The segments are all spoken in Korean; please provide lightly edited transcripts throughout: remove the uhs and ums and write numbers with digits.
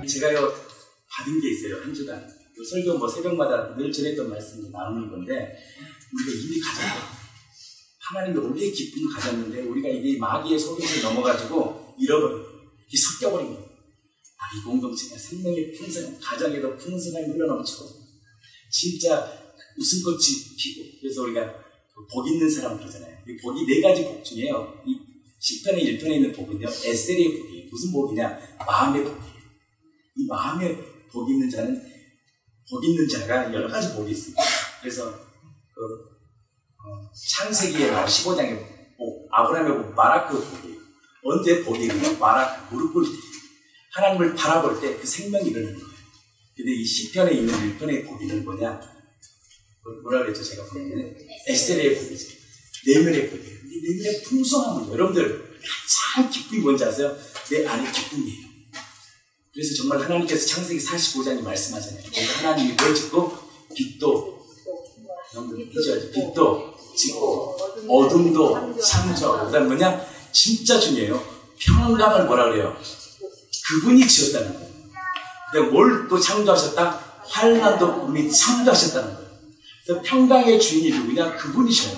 제가요 받은 게 있어요. 한 주간 설교 새벽마다 늘 전했던 말씀을 나누는 건데, 우리가 이미 가졌다. 하나님이 원래 기쁨을 가졌는데 우리가 이게 마귀의 속임수에 넘어가지고 잃어버린, 이게 섞여버린 거예요. 이 공동체가 생명의 풍성, 가정에도 풍성함이 흘러넘치고 진짜 웃음꽃이 피고, 그래서 우리가 복 있는 사람 그러잖아요. 이 복이 4가지 복 중에요. 이 10편에 1편에 있는 복은요, 에스겔의 복이에요. 무슨 복이냐? 마음의 복이에요. 이 마음에 복 있는 자는, 복 있는 자가 여러 가지 복이 있습니다. 그래서 창세기에 15장의 복, 아브라함의 복, 바라크 복이에요. 언제 복이 있냐? 바라크, 무릎 꿇을 때, 하나님을 바라볼 때 그 생명이 일어나는 거예요. 근데 이 10편에 있는 1편의 복이는 뭐냐? 뭐라 그랬죠? 제가 보면 에스겔의 복이죠. 내면의 복이에요. 이 내면의 풍성함을, 여러분들 가장 기쁨이 뭔지 아세요? 내 안에 기쁨이에요. 그래서 정말 하나님께서 창세기 45장에 말씀하잖아요. 하나님이 뭘 짓고? 빛도, 빛도 짓고 어둠도 창조하고, 그 다음 뭐냐? 진짜 중요해요. 평강을 뭐라 그래요? 그분이 지었다는 거예요. 근데 뭘 또 창조하셨다? 환난도 그분이 창조하셨다는 거예요. 그래서 평강의 주인이 누구냐? 그분이셔요.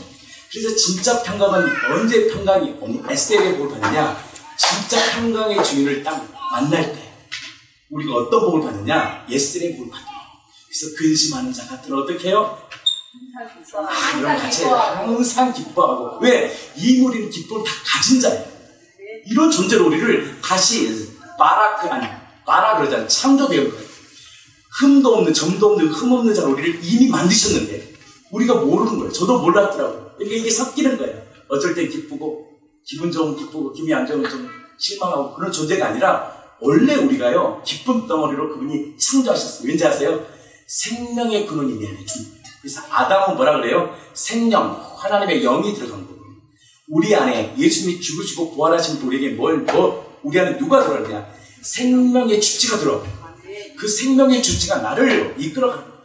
그래서 진짜 평강은 언제 평강이 에스겔의 복을 받느냐? 진짜 평강의 주인을 딱 만날 때 우리가 어떤 복을 받느냐? 에스겔의 복을 받아요. 그래서 근심하는 자 같은 어떻게 해요? 이런 같이 항상 기뻐하고. 왜? 이 우리는 기쁨을 다 가진 자예요. 이런 존재로 우리를 다시 바라 그러잖아요. 창조되어 거예요. 흠도 없는, 점도 없는, 흠 없는 자로 우리를 이미 만드셨는데 우리가 모르는 거예요. 저도 몰랐더라고요. 그러니까 이게 섞이는 거예요. 어쩔 땐 기쁘고, 기분 좋으면 기쁘고, 기분이 안 좋으면 좀 실망하고, 그런 존재가 아니라 원래 우리가요, 기쁨 덩어리로 그분이 창조하셨어요. 왠지 아세요? 생명의 근원이 내 안에 준 거예요. 그래서 아담은 뭐라 그래요? 생명, 하나님의 영이 들어간 거예요. 우리 안에 예수님이 죽으시고 부활하신 우리에게 우리 안에 누가 들어왔냐? 생명의 주체가 들어와요. 그 생명의 주체가 나를 이끌어가는 거예요.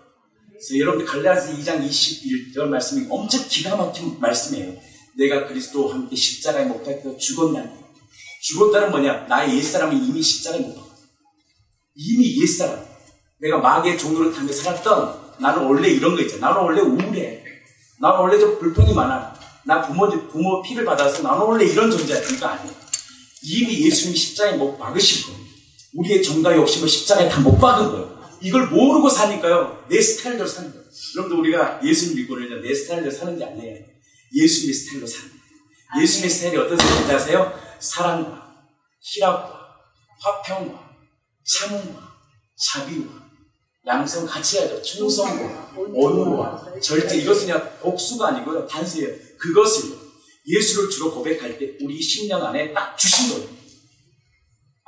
그래서 여러분들 갈라디아서 2장 21절 말씀이 엄청 기가 막힌 말씀이에요. 내가 그리스도와 함께 십자가에 못 박혀 죽었나니. 죽었다는 뭐냐? 나의 옛사람이 이미 십자가에 못 박았어. 이미 옛사람. 내가 마귀의 종로를 타며 살았던, 나는 원래 이런 거 있잖아. 나는 원래 우울해. 나는 원래 좀 불평이 많아. 나 부모 피를 받아서 나는 원래 이런 존재야. 그러니까 아니에요. 이미 예수님이 십자가에 못 박으실 거예요. 우리의 정과 욕심을 십자가에 다 못 박은 거예요. 이걸 모르고 사니까요, 내 스타일대로 사는 거예요. 여러분들 우리가 예수님 믿고는요, 내 스타일대로 사는 게 아니에요. 예수님의 스타일로 사는 거예요. 예수님의 스타일이 어떤 스타일인지 아세요? 사랑과 희락과 화평과 참음과 자비와 양성 같이 해야죠. 충성과 온유와 절제. 이것은 그냥 복수가 아니고요, 단수예요. 그것을 예수를 주로 고백할 때 우리 심령 안에 딱 주신 거예요.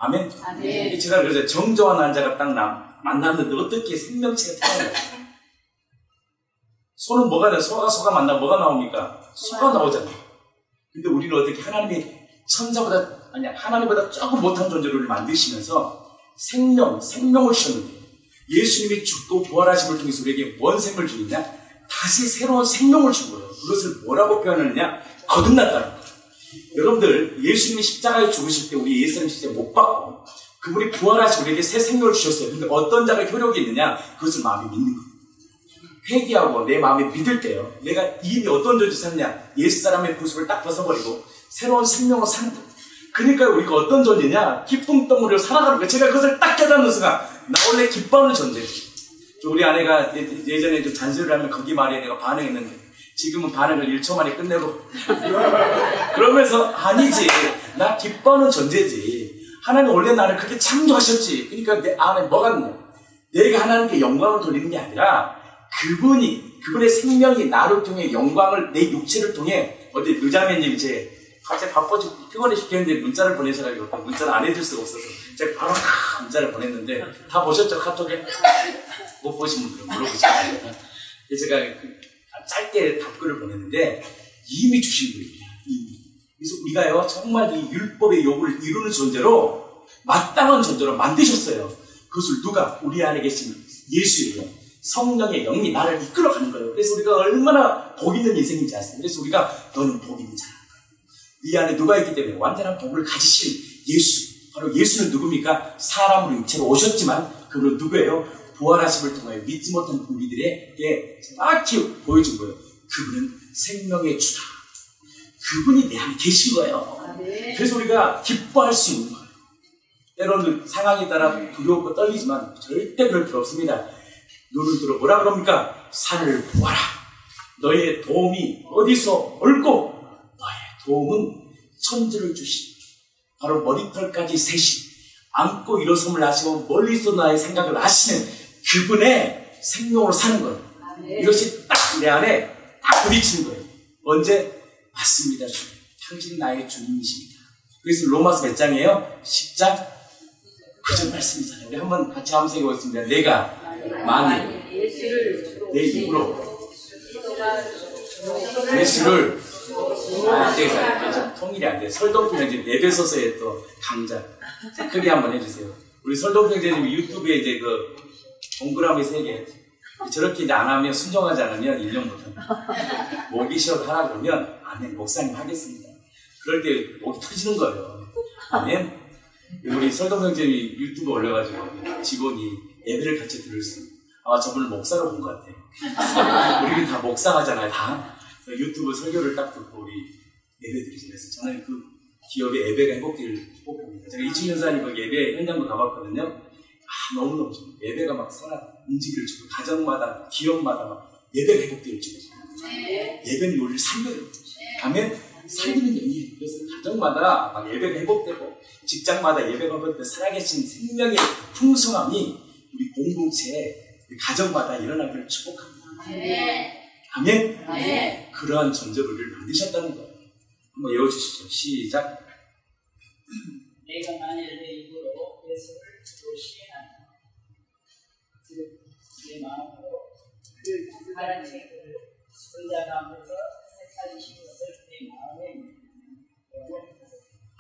아멘? 아멘. 제가 그래서 정저한 남자가 딱 만났는데 어떻게 생명체가 태어나요? 소는 뭐가 나요? 소가 만나면 뭐가 나옵니까? 소가 나오잖아요. 근데 우리는 어떻게 하나님보다 조금 못한 존재를 우리를 만드시면서 생명을 주셨는데, 예수님이 죽고 부활하심을 통해서 우리에게 뭔 생명을 주느냐? 다시 새로운 생명을 준 거예요. 그것을 뭐라고 표현하느냐? 거듭났다는 거예요. 여러분들, 예수님이 십자가에 죽으실 때 우리 예수님 십자가에 못 박고 그분이 부활하시고 우리에게 새 생명을 주셨어요. 근데 어떤 자가 효력이 있느냐? 그것을 마음에 믿는 거예요. 회개하고 내 마음에 믿을 때요, 내가 이미 어떤 존재 샀냐? 옛사람의 구습을 딱 벗어버리고 새로운 생명을 사는 거예요. 그러니까 우리가 어떤 존재냐? 기쁨 덩어리로 살아가는 거예요. 제가 그것을 딱 깨닫는 순간 나 원래 기뻐하는 존재예요. 우리 아내가 예전에 좀 잔소리를 하면 거기 말에 내가 반응했는데 지금은 반응을 1초 만에 끝내고 그러면서 아니지, 나 기뻐하는 존재지. 하나님 원래 나를 그렇게 창조하셨지. 그러니까 내 안에 뭐가 있냐? 내가 하나님께 영광을 돌리는 게 아니라 그분의 생명이 나를 통해 영광을, 내 육체를 통해. 어제 누자매님 이제 갑자기 바빠지고 피곤해 죽겠는데 문자를 보내셔가지고 문자를 안 해줄 수가 없어서 제가 바로 문자를 보냈는데, 다 보셨죠? 카톡에? 못 보신 분들은 물어보시면 됩니다. 제가 짧게 답글을 보냈는데 이미 주신 거예요. 이미. 그래서 우리가요, 정말 이 율법의 요구를 이루는 존재로, 마땅한 존재로 만드셨어요. 그것을 누가? 우리 안에 계신 예수예요. 성령의 영이 나를 이끌어가는 거예요. 그래서 우리가 얼마나 복 있는 인생인지 아세요? 그래서 우리가 너는 복 있는 자라는 거예요. 네 안에 누가 있기 때문에 완전한 복을 가지신 예수. 바로 예수는 누굽니까? 사람으로 육체로 오셨지만 그분은 누구예요? 부활하심을 통하여 믿지 못한 우리들에게 정확히 보여준 거예요. 그분은 생명의 주다. 그분이 내 안에 계신 거예요. 그래서 우리가 기뻐할 수 있는 거예요. 때로는 상황에 따라 두렵고 떨리지만 절대 그럴 필요 없습니다. 눈을 들어 뭐라 그럽니까? 산을 보아라. 너의 도움이 어디서 옳고 너의 도움은 천지를 주신 바로 머리털까지 세신 안고 일어섬을 아시고 멀리서 나의 생각을 아시는 그분의 생명으로 사는 거예요. 이것이 딱 내 안에 딱 부딪히는 거예요. 언제? 맞습니다, 주님. 당신이 나의 주님이십니다. 그래서 로마서 몇 장이에요? 10장 9절 말씀이잖아요. 우리 한번 같이 함께 읽어보겠습니다. 내가 만일 내 입으로 예수를 안 되겠어요. 통일이 안 돼요. 설동평제 에베소서의 또 강자 크게 한번 해주세요. 우리 설동평제님이 유튜브에 이제 그 동그라미 3개 저렇게 이제 안 하면 순종하지 않으면 1년 못합니다. 목이 시험 하라 그러면 아멘 목사님 하겠습니다. 그럴 때 목이 터지는 거예요. 아멘. 우리 설동평제님이 유튜브 올려가지고 직원이 예배를 같이 들을 수 저분을 목사로 본 것 같아요. 우리는 다 목사하잖아요, 다. 유튜브 설교를 딱 듣고 우리 예배 드리죠. 그래서 저는 그 기업의 예배가 회복되기를 꼭 봅니다. 제가 이충 연사님 그 예배 현장도 가봤거든요. 너무너무 좋아요. 예배가 막 살아 움직이를 주고 가정마다 기업마다 막 예배가 회복되기를 주고 예배는 우리를 살려요. 가면 살리는 영이에요. 그래서 가정마다 막 예배가 회복되고 직장마다 예배가 회복되고 살아계신 생명의 풍성함이 우리 공동체에 가정마다 일어나기를 축복합니다. 아멘? 아멘. 그러한 전제를 만드셨다는 거예요. 한번 외워주시죠. 시작. 내가 만일 내 입으로 예수를 주로 시행하며 내 마음으로 그 하나님의 뜻을 선자 가운데서 살리신 것을 내 마음에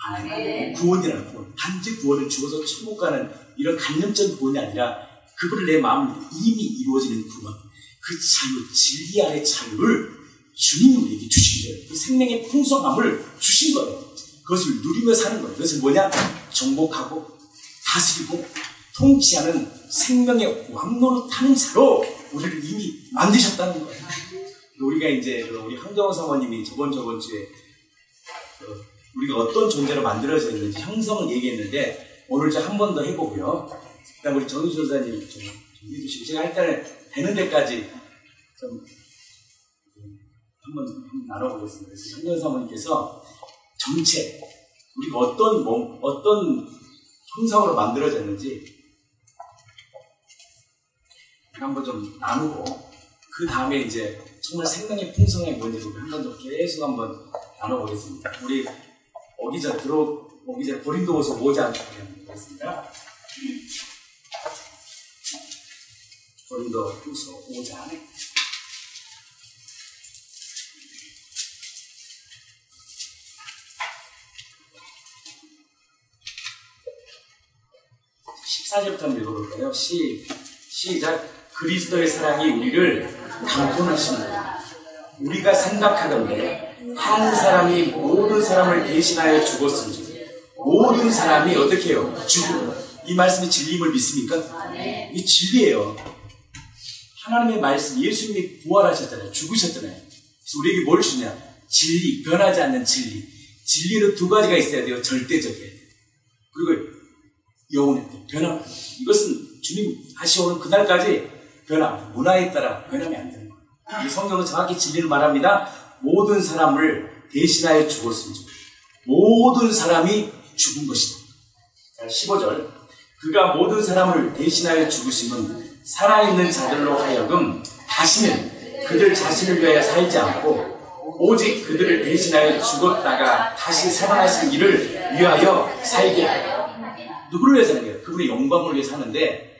아멘. 구원이라는 구원. 단지 구원을 주어서 천국 가는 이런 간념적인 구원이 아니라 그분을 내 마음으로 이미 이루어지는 구원. 그 자유, 진리 안의 자유를 주님이 우리에게 주신 거예요. 그 생명의 풍성함을 주신 거예요. 그것을 누리며 사는 거예요. 그것은 뭐냐? 정복하고 다스리고 통치하는 생명의 왕노릇하는 자로 우리를 이미 만드셨다는 거예요. 우리가 이제 우리 황정호 사모님이 저번 주에 우리가 어떤 존재로 만들어져 있는지 형성을 얘기했는데 오늘 이제 한 번 더 해보고요. 그다음 우리 정유수 전사님 좀 해주시고 제가 일단 되는 데까지 좀 한번 나눠보겠습니다. 그래서 황정호 사모님께서 정체 우리가 어떤 형상으로 만들어졌는지 한번 좀 나누고 그 다음에 이제 정말 생명의 풍성함이 뭔지 한번 더 계속 한번 나눠보겠습니다. 우리 오기 전에 고린도후서 5장 보겠습니다. 고린도후서 5장 14절부터 한번 읽어볼까요? 시작. 그리스도의 사랑이 우리를 강권하십니다. 우리가 생각하던데 한 사람이 모든 사람을 대신하여 죽었은지 모든 사람이 어떻게 해요? 죽고. 이 말씀이 진리임을 믿습니까? 이게 진리예요. 하나님의 말씀, 예수님이 부활하셨잖아요. 죽으셨잖아요. 그래서 우리에게 뭘 주냐? 진리, 변하지 않는 진리. 진리는 두 가지가 있어야 돼요. 절대적이에요. 그리고 영혼의 변함. 이것은 주님 다시 오는 그날까지 변함, 문화에 따라 변함이 안 되는 거예요. 이 성경은 정확히 진리를 말합니다. 모든 사람을 대신하여 죽었은지 모든 사람이 죽은 것이다. 자, 15절. 그가 모든 사람을 대신하여 죽으심은 살아있는 자들로 하여금 다시는 그들 자신을 위하여 살지 않고 오직 그들을 대신하여 죽었다가 다시 살아나신 이를 위하여 살게 하여. 누구를 위해서 사는 거예요? 그분의 영광을 위해서 사는데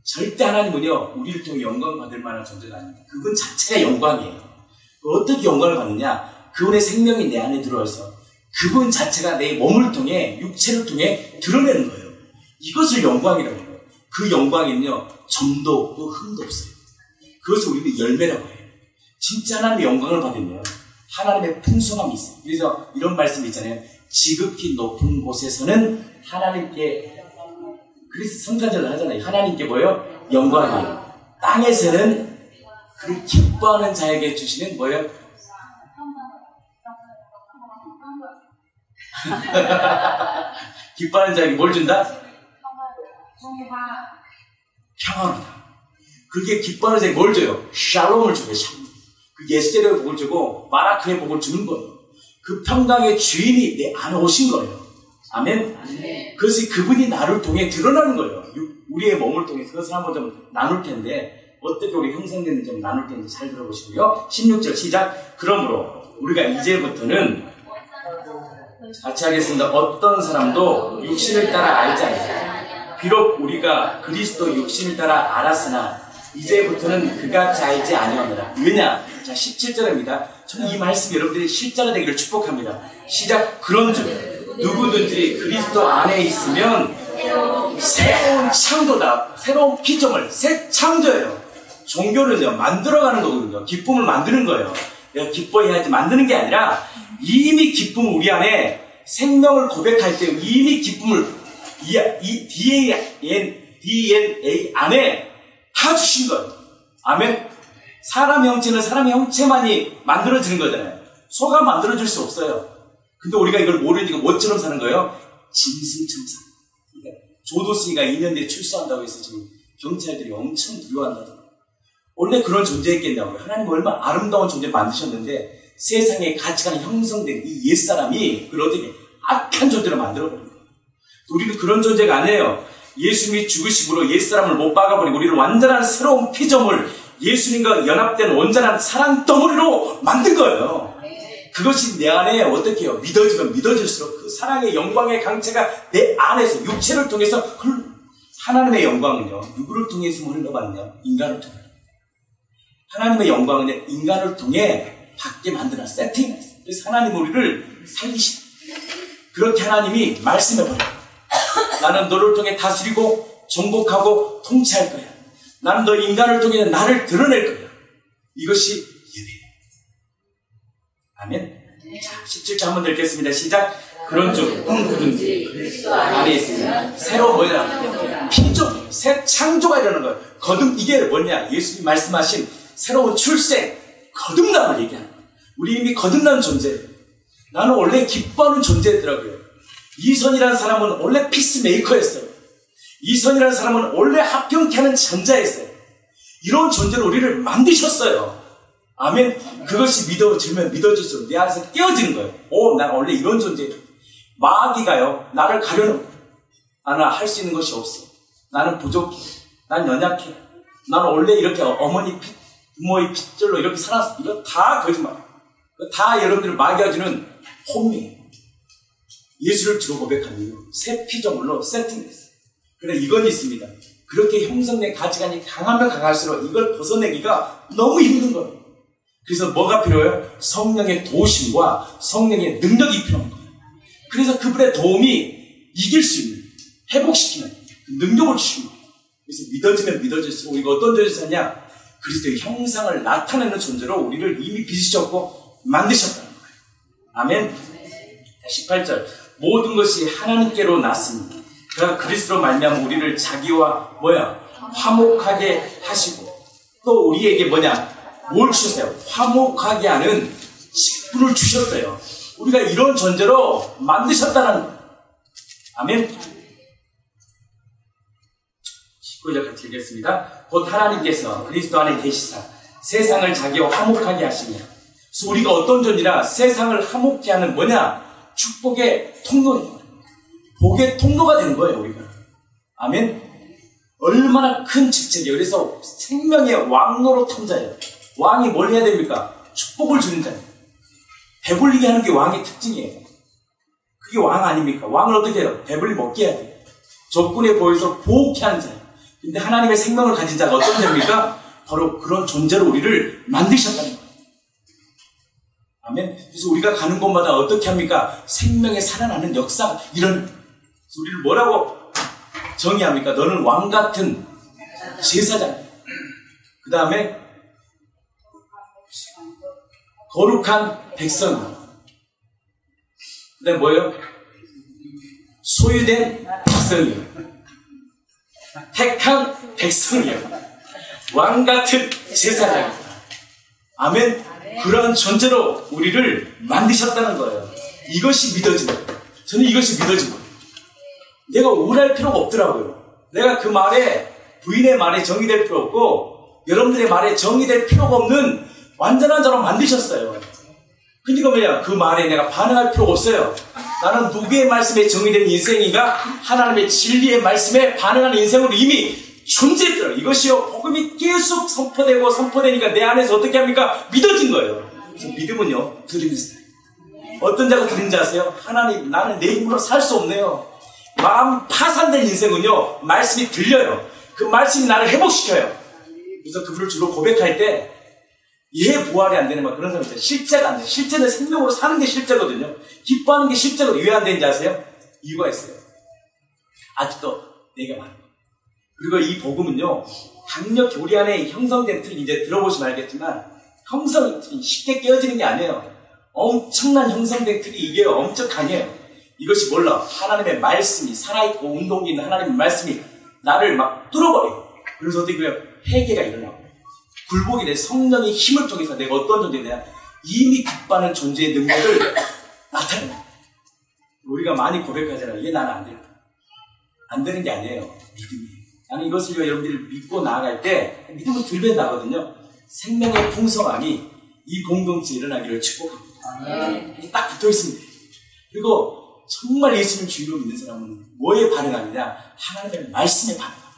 절대 하나님은요 우리를 통해 영광 받을 만한 존재가 아닙니다. 그분 자체가 영광이에요. 어떻게 영광을 받느냐? 그분의 생명이 내 안에 들어와서 그분 자체가 내 몸을 통해 육체를 통해 드러내는 거예요. 이것을 영광이라고 해요. 그 영광에는요 점도 없고 흠도 없어요. 그것을 우리는 열매라고 해요. 진짜 하나님의 영광을 받으면 하나님의 풍성함이 있어요. 그래서 이런 말씀이 있잖아요. 지극히 높은 곳에서는 하나님께, 그리스 성탄절을 하잖아요. 하나님께 뭐예요? 영광이에요. 땅에서는 그 기뻐하는 자에게 주시는 뭐예요? 기뻐하는 자에게 뭘 준다? 평안하다. 그게 기뻐하는 자에게 뭘 줘요? 샬롬을 줘요. 샬롬. 그 예세의 복을 주고 마라크의 복을 주는 거예요. 그 평강의 주인이 내 안에 오신 거예요. 아멘? 그것이 그분이 나를 통해 드러나는 거예요. 우리의 몸을 통해서. 그것을 한번 좀 나눌 텐데 어떻게 우리 형성되는지 좀 나눌 텐데 잘 들어보시고요. 16절 시작. 그러므로 우리가 이제부터는 같이 하겠습니다. 어떤 사람도 육신을 따라 알지 않습니다. 비록 우리가 그리스도 육신을 따라 알았으나 이제부터는 그같이 알지 아니하노라. 왜냐? 자, 17절입니다. 저는 이 말씀 여러분들이 실제가 되기를 축복합니다. 시작. 그런즉 누구든지 그리스도 안에 있으면 새로운 창조다. 새로운 피조물, 새 창조예요. 종교는요, 만들어가는 거거든요. 기쁨을 만드는 거예요. 내가 기뻐해야지 만드는 게 아니라 이미 기쁨을 우리 안에 생명을 고백할 때 이미 기쁨을 이 DNA 안에 다 주신 거예요. 아멘. 사람의 형체는 사람의 형체만이 만들어지는 거잖아요. 소가 만들어줄 수 없어요. 근데 우리가 이걸 모르니까 뭐처럼 사는 거예요? 짐승처럼. 그러니까 조도순이가 2년 뒤에 출소한다고 해서 지금 경찰들이 엄청 두려워한다더라고요. 원래 그런 존재였겠냐고요. 하나님 얼마나 아름다운 존재를 만드셨는데 세상의 가치관이 형성된 이 옛사람이 그걸 어떻게 악한 존재로 만들어버린 거예요. 우리는 그런 존재가 아니에요. 예수님이 죽으심으로 옛사람을 못 박아버리고 우리를 완전한 새로운 피조물, 예수님과 연합된 온전한 사랑 덩어리로 만든 거예요. 그것이 내 안에 어떻게 해요? 믿어지면 믿어질수록 그 사랑의 영광의 강체가 내 안에서 육체를 통해서 하나님의 영광은요, 누구를 통해서 흘러가느냐? 인간을 통해. 하나님의 영광은 인간을 통해 받게 만드는 세팅이었어요. 그래서 하나님 우리를 살리시다. 그렇게 하나님이 말씀해버려요. 나는 너를 통해 다스리고 정복하고 통치할 거야. 나는 너 인간을 통해 나를 드러낼 거야. 이것이 예배예요. 아멘. 자, 17절 한번 읽겠습니다. 시작. 그런즉 누구든지 그리스도 안에 있으면 새로 뭐냐? 피조, 새 창조가 이러는 거예요. 이게 뭐냐? 예수님이 말씀하신 새로운 출생, 거듭남을 얘기하는 거예요. 우리 이미 거듭난 존재예요. 나는 원래 기뻐하는 존재였더라고요. 이선이라는 사람은 원래 피스메이커였어요. 이선이라는 사람은 원래 합병케 하는 전자였어요. 이런 존재로 우리를 만드셨어요. 아멘. 그것이 믿어지면 믿어질수록 내 안에서 깨어지는 거예요. 난 원래 이런 존재예요. 마귀가요, 나를 가려놓고 나는 할 수 있는 것이 없어. 나는 부족해. 난 연약해. 나는 원래 이렇게 부모의 핏줄로 이렇게 살았어. 이거 다 거짓말. 다 여러분들 마귀가 주는 혼미예요. 예수를 주로 고백한 이유, 새 피조물로 세팅됐어요. 그런데 이건 있습니다. 그렇게 형성된 가치관이 강하면 강할수록 이걸 벗어내기가 너무 힘든 거예요. 그래서 뭐가 필요해요? 성령의 도우심과 성령의 능력이 필요한 거예요. 그래서 그분의 도움이 이길 수 있는, 회복시키는 그 능력을 주시는 거예요. 그래서 믿어지면 믿어질수록 우리가 어떤 존재냐? 그리스도의 형상을 나타내는 존재로 우리를 이미 빚으셨고 만드셨다는 거예요. 아멘. 18절. 모든 것이 하나님께로 났으니 그가 그리스도로 말미암아 우리를 자기와 화목하게 하시고 또 우리에게 뭘 주셨어요? 화목하게 하는 직분을 주셨어요. 우리가 이런 존재로 만드셨다는 거예요. 아멘. 19절 같이 읽겠습니다. 곧 하나님께서 그리스도 안에 계시사 세상을 자기와 화목하게 하시며. 그래서 우리가 어떤 존재라 세상을 화목케 하는 축복의 통로예요. 복의 통로가 된 거예요, 우리가. 아멘. 얼마나 큰 직책이에요. 그래서 생명의 왕노로 탐자예요. 왕이 뭘 해야 됩니까? 축복을 주는 자예요. 배불리게 하는 게 왕의 특징이에요. 그게 왕 아닙니까? 왕을 어떻게 해요? 배불리 먹게 해야 돼요. 적군에 보여서 보호케 하는 자예요. 근데 하나님의 생명을 가진 자가 어떤 자입니까? 바로 그런 존재로 우리를 만드셨다는 거예요. 아멘. 그래서 우리가 가는 곳마다 어떻게 합니까? 생명의 살아나는 역사가 일어나는 거예요. 그래서 우리를 뭐라고 정의합니까? 너는 왕 같은 제사장. 그 다음에 거룩한 백성이요. 그 다음에 뭐예요? 소유된 백성이요. 택한 백성이요. 왕같은 제사장이요. 아멘. 그런 존재로 우리를 만드셨다는 거예요. 이것이 믿어지는 거예요. 저는 이것이 믿어진 거예요. 내가 우울할 필요가 없더라고요. 내가 그 말에, 부인의 말에 정의될 필요 없고 여러분들의 말에 정의될 필요가 없는 완전한 자로 만드셨어요. 그러니까 뭐냐, 그 말에 내가 반응할 필요가 없어요. 나는 누구의 말씀에 정의된 인생인가? 하나님의 진리의 말씀에 반응하는 인생으로 이미 존재했더라. 이것이요, 복음이 계속 선포되니까 내 안에서 어떻게 합니까? 믿어진 거예요. 그래서 믿음은요, 들리는 스타일. 어떤 자가 들린 자 아세요? 하나님, 나는 내 힘으로 살 수 없네요. 마음 파산된 인생은요, 말씀이 들려요. 그 말씀이 나를 회복시켜요. 그래서 그분을 주로 고백할 때, 얘 부활이 안 되는 막 그런 사람 있어요. 실제가 안 돼요. 실제는 생명으로 사는 게 실제거든요. 기뻐하는 게 실제거든요. 왜 안 되는지 아세요? 이유가 있어요. 아직도 내가 많아요. 그리고 이 복음은요, 강력히 우리 안에 형성된 틀, 이제 들어보시면 알겠지만, 형성 틀이 쉽게 깨어지는 게 아니에요. 엄청난 형성된 틀이 이게 엄청 강해요. 이것이 몰라. 하나님의 말씀이 살아있고 운동이 있는 하나님의 말씀이 나를 막 뚫어버려요. 그래서 어떻게 그래요? 회개가 일어나고 굴복이 돼. 성령의 힘을 통해서 내가 어떤 존재냐, 이미 기뻐하는 존재의 능력을 나타내요. 우리가 많이 고백하잖아요. 얘 나는 안 돼요. 안 되는 게 아니에요. 믿음이에요. 나는 이것을 여러분들이 믿고 나아갈 때 믿음은 들배 나거든요. 생명의 풍성함이 이 공동체에 일어나기를 축복합니다. 딱 붙어 있습니다. 그리고 정말 예수님 주인으로 믿는 사람은 뭐에 반응하느냐? 하나님의 말씀에 반응합니다.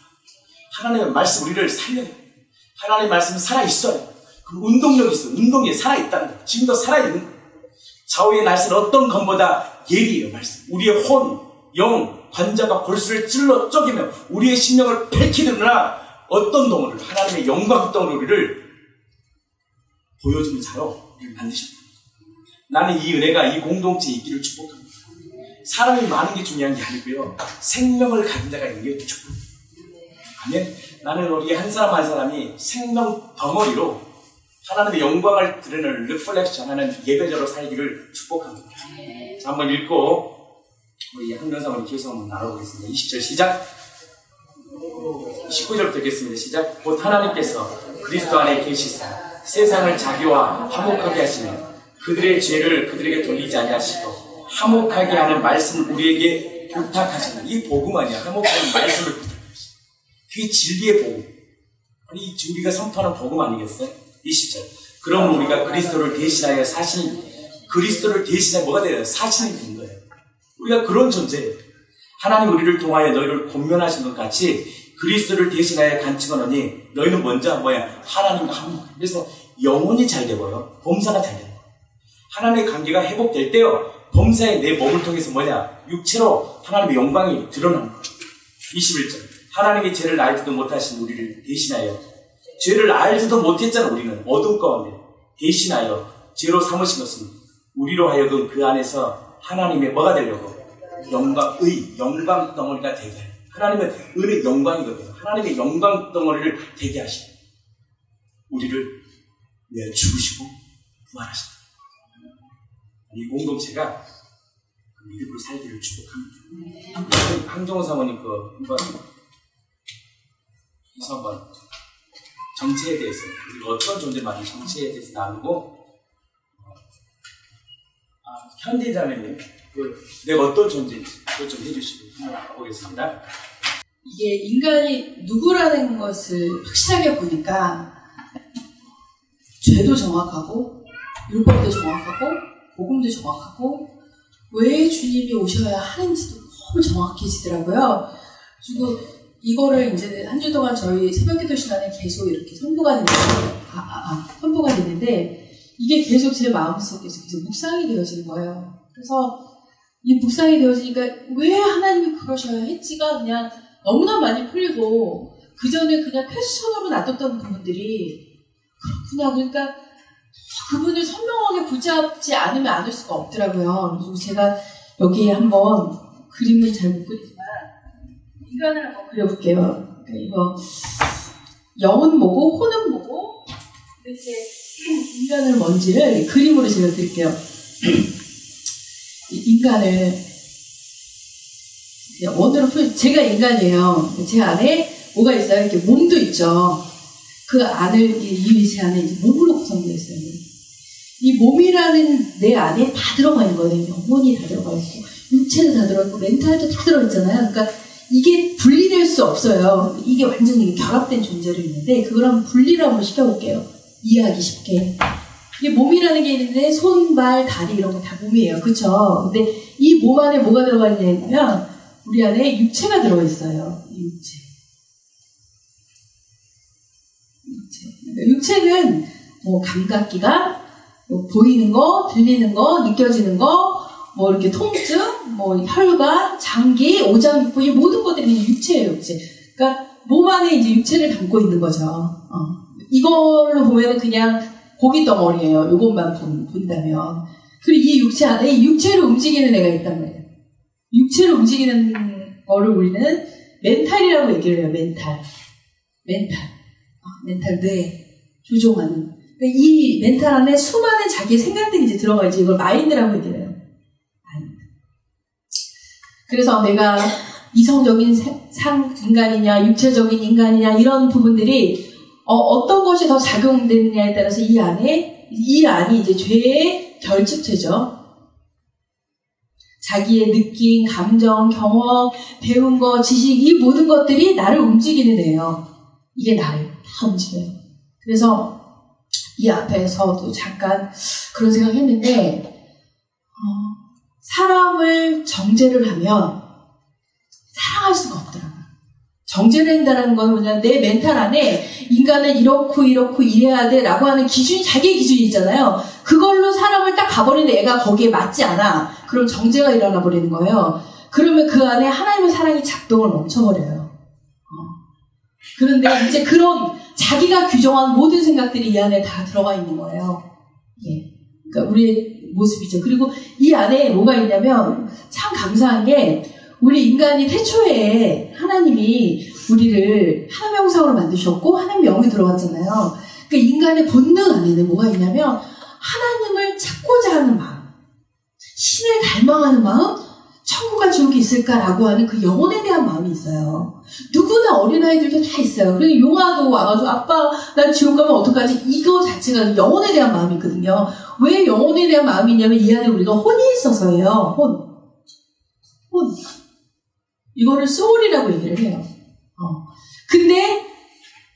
하나님의 말씀 우리를 살려요. 하나님의 말씀은 살아있어요. 그 운동력이 있어요. 운동이 살아있다는 거예요. 지금도 살아있는 거예요. 좌우의 날씨는 어떤 검보다 예리해요. 말씀. 우리의 혼, 영, 관자가 골수를 찔러 쪼개며 우리의 심령을 밝히느라 어떤 동을, 하나님의 영광 덩어리 우리를 보여주는 자로 우리를 만드셨다. 나는 이 은혜가 이 공동체에 있기를 축복합니다. 사람이 많은 게 중요한 게 아니고요, 생명을 가진 자가 있는 게 축복입니다. 아멘. 나는 우리 한 사람 한 사람이 생명 덩어리로 하나님의 영광을 드러내는 리플렉션하는 예배자로 살기를 축복합니다. 자, 한번 읽고 우리 한명사모님 계속 한번 나눠보겠습니다. 20절 시작. 19절부터 읽겠습니다. 시작. 곧 하나님께서 그리스도 안에 계시사 세상을 자기와 화목하게 하시며 그들의 죄를 그들에게 돌리지 아니하시고 화목하게 하는 말씀을 우리에게 부탁하시는, 이 복음 아니야. 화목하는 말씀을 부탁하시는 그게 진리의 복음. 아니, 우리가 선포하는 복음 아니겠어요? 20절. 그럼 우리가 그리스도를 대신하여 그리스도를 대신하여 뭐가 돼요? 사신이 된 거예요. 우리가 그런 존재예요. 하나님 우리를 통하여 너희를 권면하신 것 같이 그리스도를 대신하여 간증하노니 너희는 먼저 뭐야? 하나님과 합니다. 그래서 영혼이 잘 되고요, 범사가 잘 되는 거예요. 하나님의 관계가 회복될 때요, 범사의 내 몸을 통해서 뭐냐? 육체로 하나님의 영광이 드러나는 거예요. 21절. 하나님의 죄를 알지도 못하신 우리를 대신하여, 죄를 알지도 못했잖아. 우리는 어둠 가운데 대신하여 죄로 삼으신 것은 우리로 하여금 그 안에서 하나님의 뭐가 되려고? 영광 덩어리가 되게 하는. 하나님은 은의 영광이거든요. 하나님의 영광 덩어리를 되게 하시고 우리를 위해 죽으시고 부활하셨다. 이 공동체가 그 믿음으로 살기를 축복합니다. 한종호 사모님 한번 정체에 대해서, 우리가 어떤 존재만이 정체에 대해서 나누고, 현대 자매님 내가 어떤 존재인지 그것 좀 해주시고 한번 가보겠습니다. 이게 인간이 누구라는 것을 확실하게 보니까 죄도 정확하고 율법도 정확하고 복음도 정확하고 왜 주님이 오셔야 하는지도 너무 정확해지더라고요. 그리고 이거를 이제 한 주 동안 저희 새벽기도 시간에 계속 이렇게 선포가 됐는데 이게 계속 제 마음속에서 계속 묵상이 되어지는 거예요. 그래서 이 묵상이 되어지니까 왜 하나님이 그러셔야 했지가 그냥 너무나 많이 풀리고, 그 전에 그냥 퀘스천으로 놔뒀던 부분들이 그렇구나. 그러니까 그분을 선명하게 붙잡지 않으면 않을 수가 없더라고요. 그리고 제가 여기에 한번 그림은 잘 못 그리지만 인간을 한번 그려볼게요. 그러니까 이거 영은 뭐고 호는 뭐고 이렇게 인간을 뭔지를 그림으로 제가 드릴게요. 인간을 원으로 제가 인간이에요. 제 안에 뭐가 있어요? 이렇게 몸도 있죠. 그 안을 제 안에 이제 몸으로 구성되어 있어요. 이 몸이라는 내 안에 다 들어가 있는 거예요. 영혼이 다 들어가 있고, 육체도 다 들어가 있고, 멘탈도 다 들어 있잖아요. 그러니까 이게 분리될 수 없어요. 이게 완전히 결합된 존재로 있는데, 그걸 한번 분리를 한번 시켜볼게요. 이해하기 쉽게. 이게 몸이라는 게 있는데, 손, 발, 다리 이런 거 다 몸이에요. 그쵸? 근데 이 몸 안에 뭐가 들어가 있냐면, 우리 안에 육체가 들어가 있어요. 육체. 육체는 뭐 감각기가 뭐 보이는 거, 들리는 거, 느껴지는 거, 뭐 이렇게 통증, 뭐 혈관, 장기, 오장육부 이 모든 것들이 육체예요, 육체. 그러니까 몸 안에 이제 육체를 담고 있는 거죠. 이걸로 보면 그냥 고기 덩어리예요. 이것만 본다면. 그리고 이 육체 안에 육체를 움직이는 애가 있단 말이에요. 육체를 움직이는 거를 우리는 멘탈이라고 얘기를 해요. 멘탈, 뇌 조종하는. 그러니까 이 멘탈 안에 수많은 자기의 생각들이 이제 들어가 있지. 이걸 마인드라고 얘기를 해요. 마인드. 그래서 내가 이성적인 인간이냐, 육체적인 인간이냐 이런 부분들이 어떤 것이 더 작용되느냐에 따라서 이 안이 이제 죄의 결집체죠. 자기의 느낌, 감정, 경험, 배운 거, 지식 이 모든 것들이 나를 움직이는 애예요. 이게 나를 다 움직여요. 그래서 이 앞에서도 잠깐 그런 생각했는데 사람을 정죄를 하면 사랑할 수가 없더라고요. 정죄를 한다는 건 뭐냐, 내 멘탈 안에 인간은 이렇고 이래야 돼 라고 하는 기준이, 자기의 기준이 있잖아요. 그걸로 사람을 딱 가버리는데 애가 거기에 맞지 않아. 그럼 정죄가 일어나 버리는 거예요. 그러면 그 안에 하나님의 사랑이 작동을 멈춰버려요. 그런데 이제 그런 자기가 규정한 모든 생각들이 이 안에 다 들어가 있는 거예요. 예. 그러니까 우리의 모습이죠. 그리고 이 안에 뭐가 있냐면 참 감사한 게, 우리 인간이 태초에 하나님이 우리를 하나님의 형상으로 만드셨고 하나님의 영이 들어갔잖아요. 그러니까 인간의 본능 안에는 뭐가 있냐면 하나님을 찾고자 하는 마음, 신을 갈망하는 마음, 천국과 지옥이 있을까라고 하는 그 영혼에 대한 마음이 있어요. 누구나 어린아이들도 다 있어요. 그리고 용화도 와가지고 아빠 나 지옥 가면 어떡하지? 이거 자체가 영혼에 대한 마음이 있거든요. 왜 영혼에 대한 마음이 있냐면 이 안에 우리가 혼이 있어서예요. 혼. 이거를 소울이라고 얘기를 해요. 근데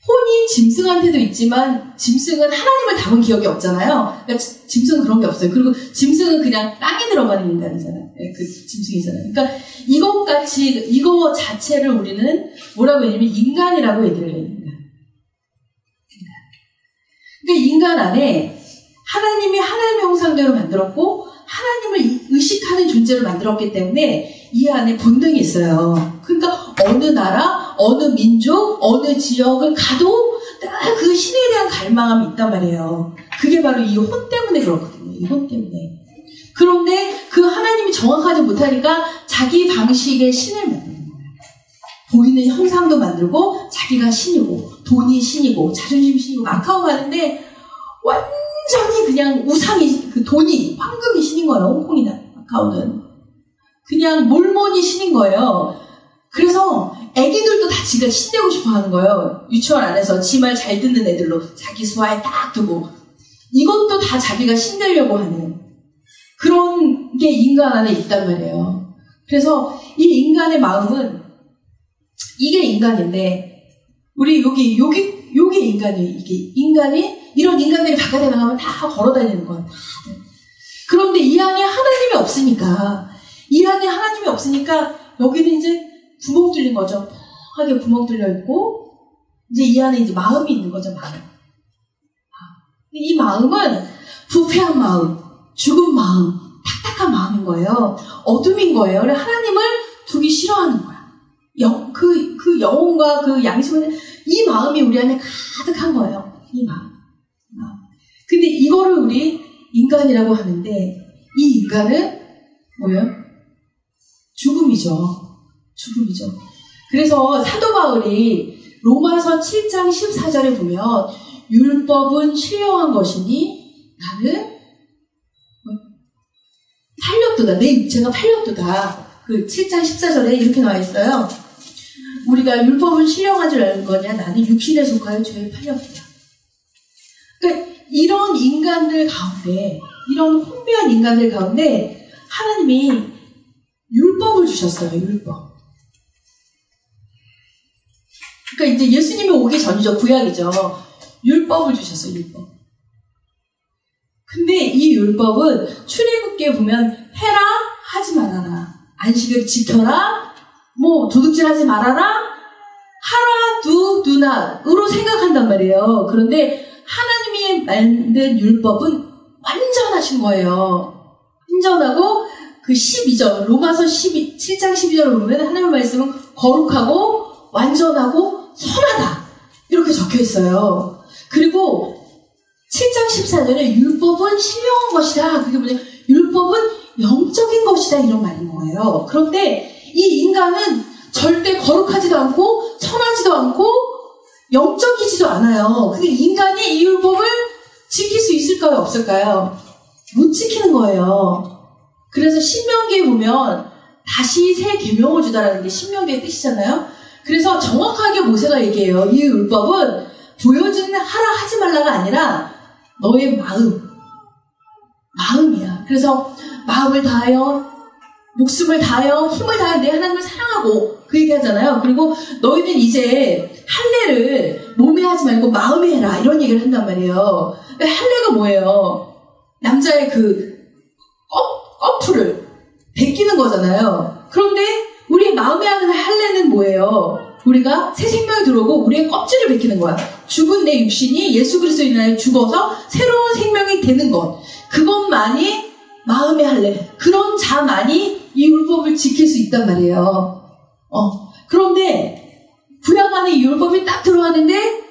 혼이 짐승한테도 있지만 짐승은 하나님을 담은 기억이 없잖아요. 그러니까 짐승은 그런 게 없어요. 그리고 짐승은 그냥 땅에 들어가는 인간이잖아요. 그 짐승이잖아요. 그러니까 이거 자체를 우리는 뭐라고 얘기하면 인간이라고 얘기를 해요. 그러니까 인간 안에 하나님이 하나님의 형상대로 만들었고 하나님을 의식하는 존재를 만들었기 때문에 이 안에 본능이 있어요. 그러니까 어느 나라, 어느 민족, 어느 지역을 가도 다 그 신에 대한 갈망함이 있단 말이에요. 그게 바로 이 혼 때문에 그렇거든요. 이 혼 때문에. 그런데 그 하나님이 정확하지 못하니까 자기 방식의 신을 만드는 거예요. 보이는 형상도 만들고 자기가 신이고 돈이 신이고 자존심이 신이고 마카오 가는데 완전히 그냥 우상이, 그 돈이, 황금이 신인 거예요. 홍콩이나 마카오는. 그냥 몰몬이 신인 거예요. 그래서 애기들도 다 지가 신되고 싶어 하는 거예요. 유치원 안에서 지 말 잘 듣는 애들로 자기 수하에 딱 두고. 이것도 다 자기가 신되려고 하는 그런 게 인간 안에 있단 말이에요. 그래서 이 인간의 마음은 이게 인간인데 우리 요게 인간이에요. 이게 인간이 이런 인간들이 바깥에 나가면 다 걸어다니는 거예요. 그런데 이 안에 하나님이 없으니까 여기는 이제 구멍 뚫린 거죠. 퍽하게 구멍 뚫려 있고 이제 이 안에 이제 마음이 있는 거죠. 마음. 이 마음은 부패한 마음, 죽은 마음, 딱딱한 마음인 거예요. 어둠인 거예요. 하나님을 두기 싫어하는 거야. 그 영혼과 그 양심은 이 마음이 우리 안에 가득한 거예요. 이 마음. 근데 이거를 우리 인간이라고 하는데 이 인간은 뭐예요? 죽음이죠. 그래서 사도 바울이 로마서 7장 14절에 보면 율법은 신령한 것이니 나는 팔렵도다. 내 육체가 팔렵도다. 그 7장 14절에 이렇게 나와 있어요. 우리가 율법을 신령한 줄 아는 거냐? 나는 육신에 속하여 죄에 팔렸구나. 그러니까 이런 인간들 가운데, 이런 혼미한 인간들 가운데 하나님이 율법을 주셨어요. 율법. 그러니까 이제 예수님이 오기 전이죠. 구약이죠. 율법을 주셨어요. 율법. 근데 이 율법은 출애굽기에 보면 해라, 하지 말아라. 안식을 지켜라, 뭐 도둑질하지 말아라, 하라, do not으로 생각한단 말이에요. 그런데 하나님이 만든 율법은 완전하신 거예요. 완전하고 그 12절, 로마서 7장 12절을 보면 하나님의 말씀은 거룩하고 완전하고 선하다. 이렇게 적혀 있어요. 그리고 7장 14절에 율법은 신령한 것이다. 그게 뭐냐? 율법은 영적인 것이다. 이런 말인 거예요. 그런데 이 인간은 절대 거룩하지도 않고 선하지도 않고 영적이지도 않아요. 근데 인간이 이 율법을 지킬 수 있을까요? 없을까요? 못 지키는 거예요. 그래서 신명기에 보면 다시 새 계명을 주다라는 게 신명기의 뜻이잖아요. 그래서 정확하게 모세가 얘기해요. 이 율법은 보여주는 하라 하지 말라가 아니라 너의 마음이야. 그래서 마음을 다하여, 목숨을 다하여, 힘을 다하여 내 하나님을 사랑하고 그 얘기 하잖아요. 그리고 너희는 이제 할례를 몸에 하지 말고 마음에 해라. 이런 얘기를 한단 말이에요. 할례가 뭐예요? 남자의 그 꺼풀을 베끼는 거잖아요. 그런데 우리 마음에 하는 할례는 뭐예요? 우리가 새 생명이 들어오고 우리의 껍질을 베끼는 거야. 죽은 내 육신이 예수 그리스도로 인하여 죽어서 새로운 생명이 되는 것. 그것만이 마음의 할례. 그런 자만이 이 율법을 지킬 수 있단 말이에요. 그런데 구약 안에 이 율법이 딱 들어가는데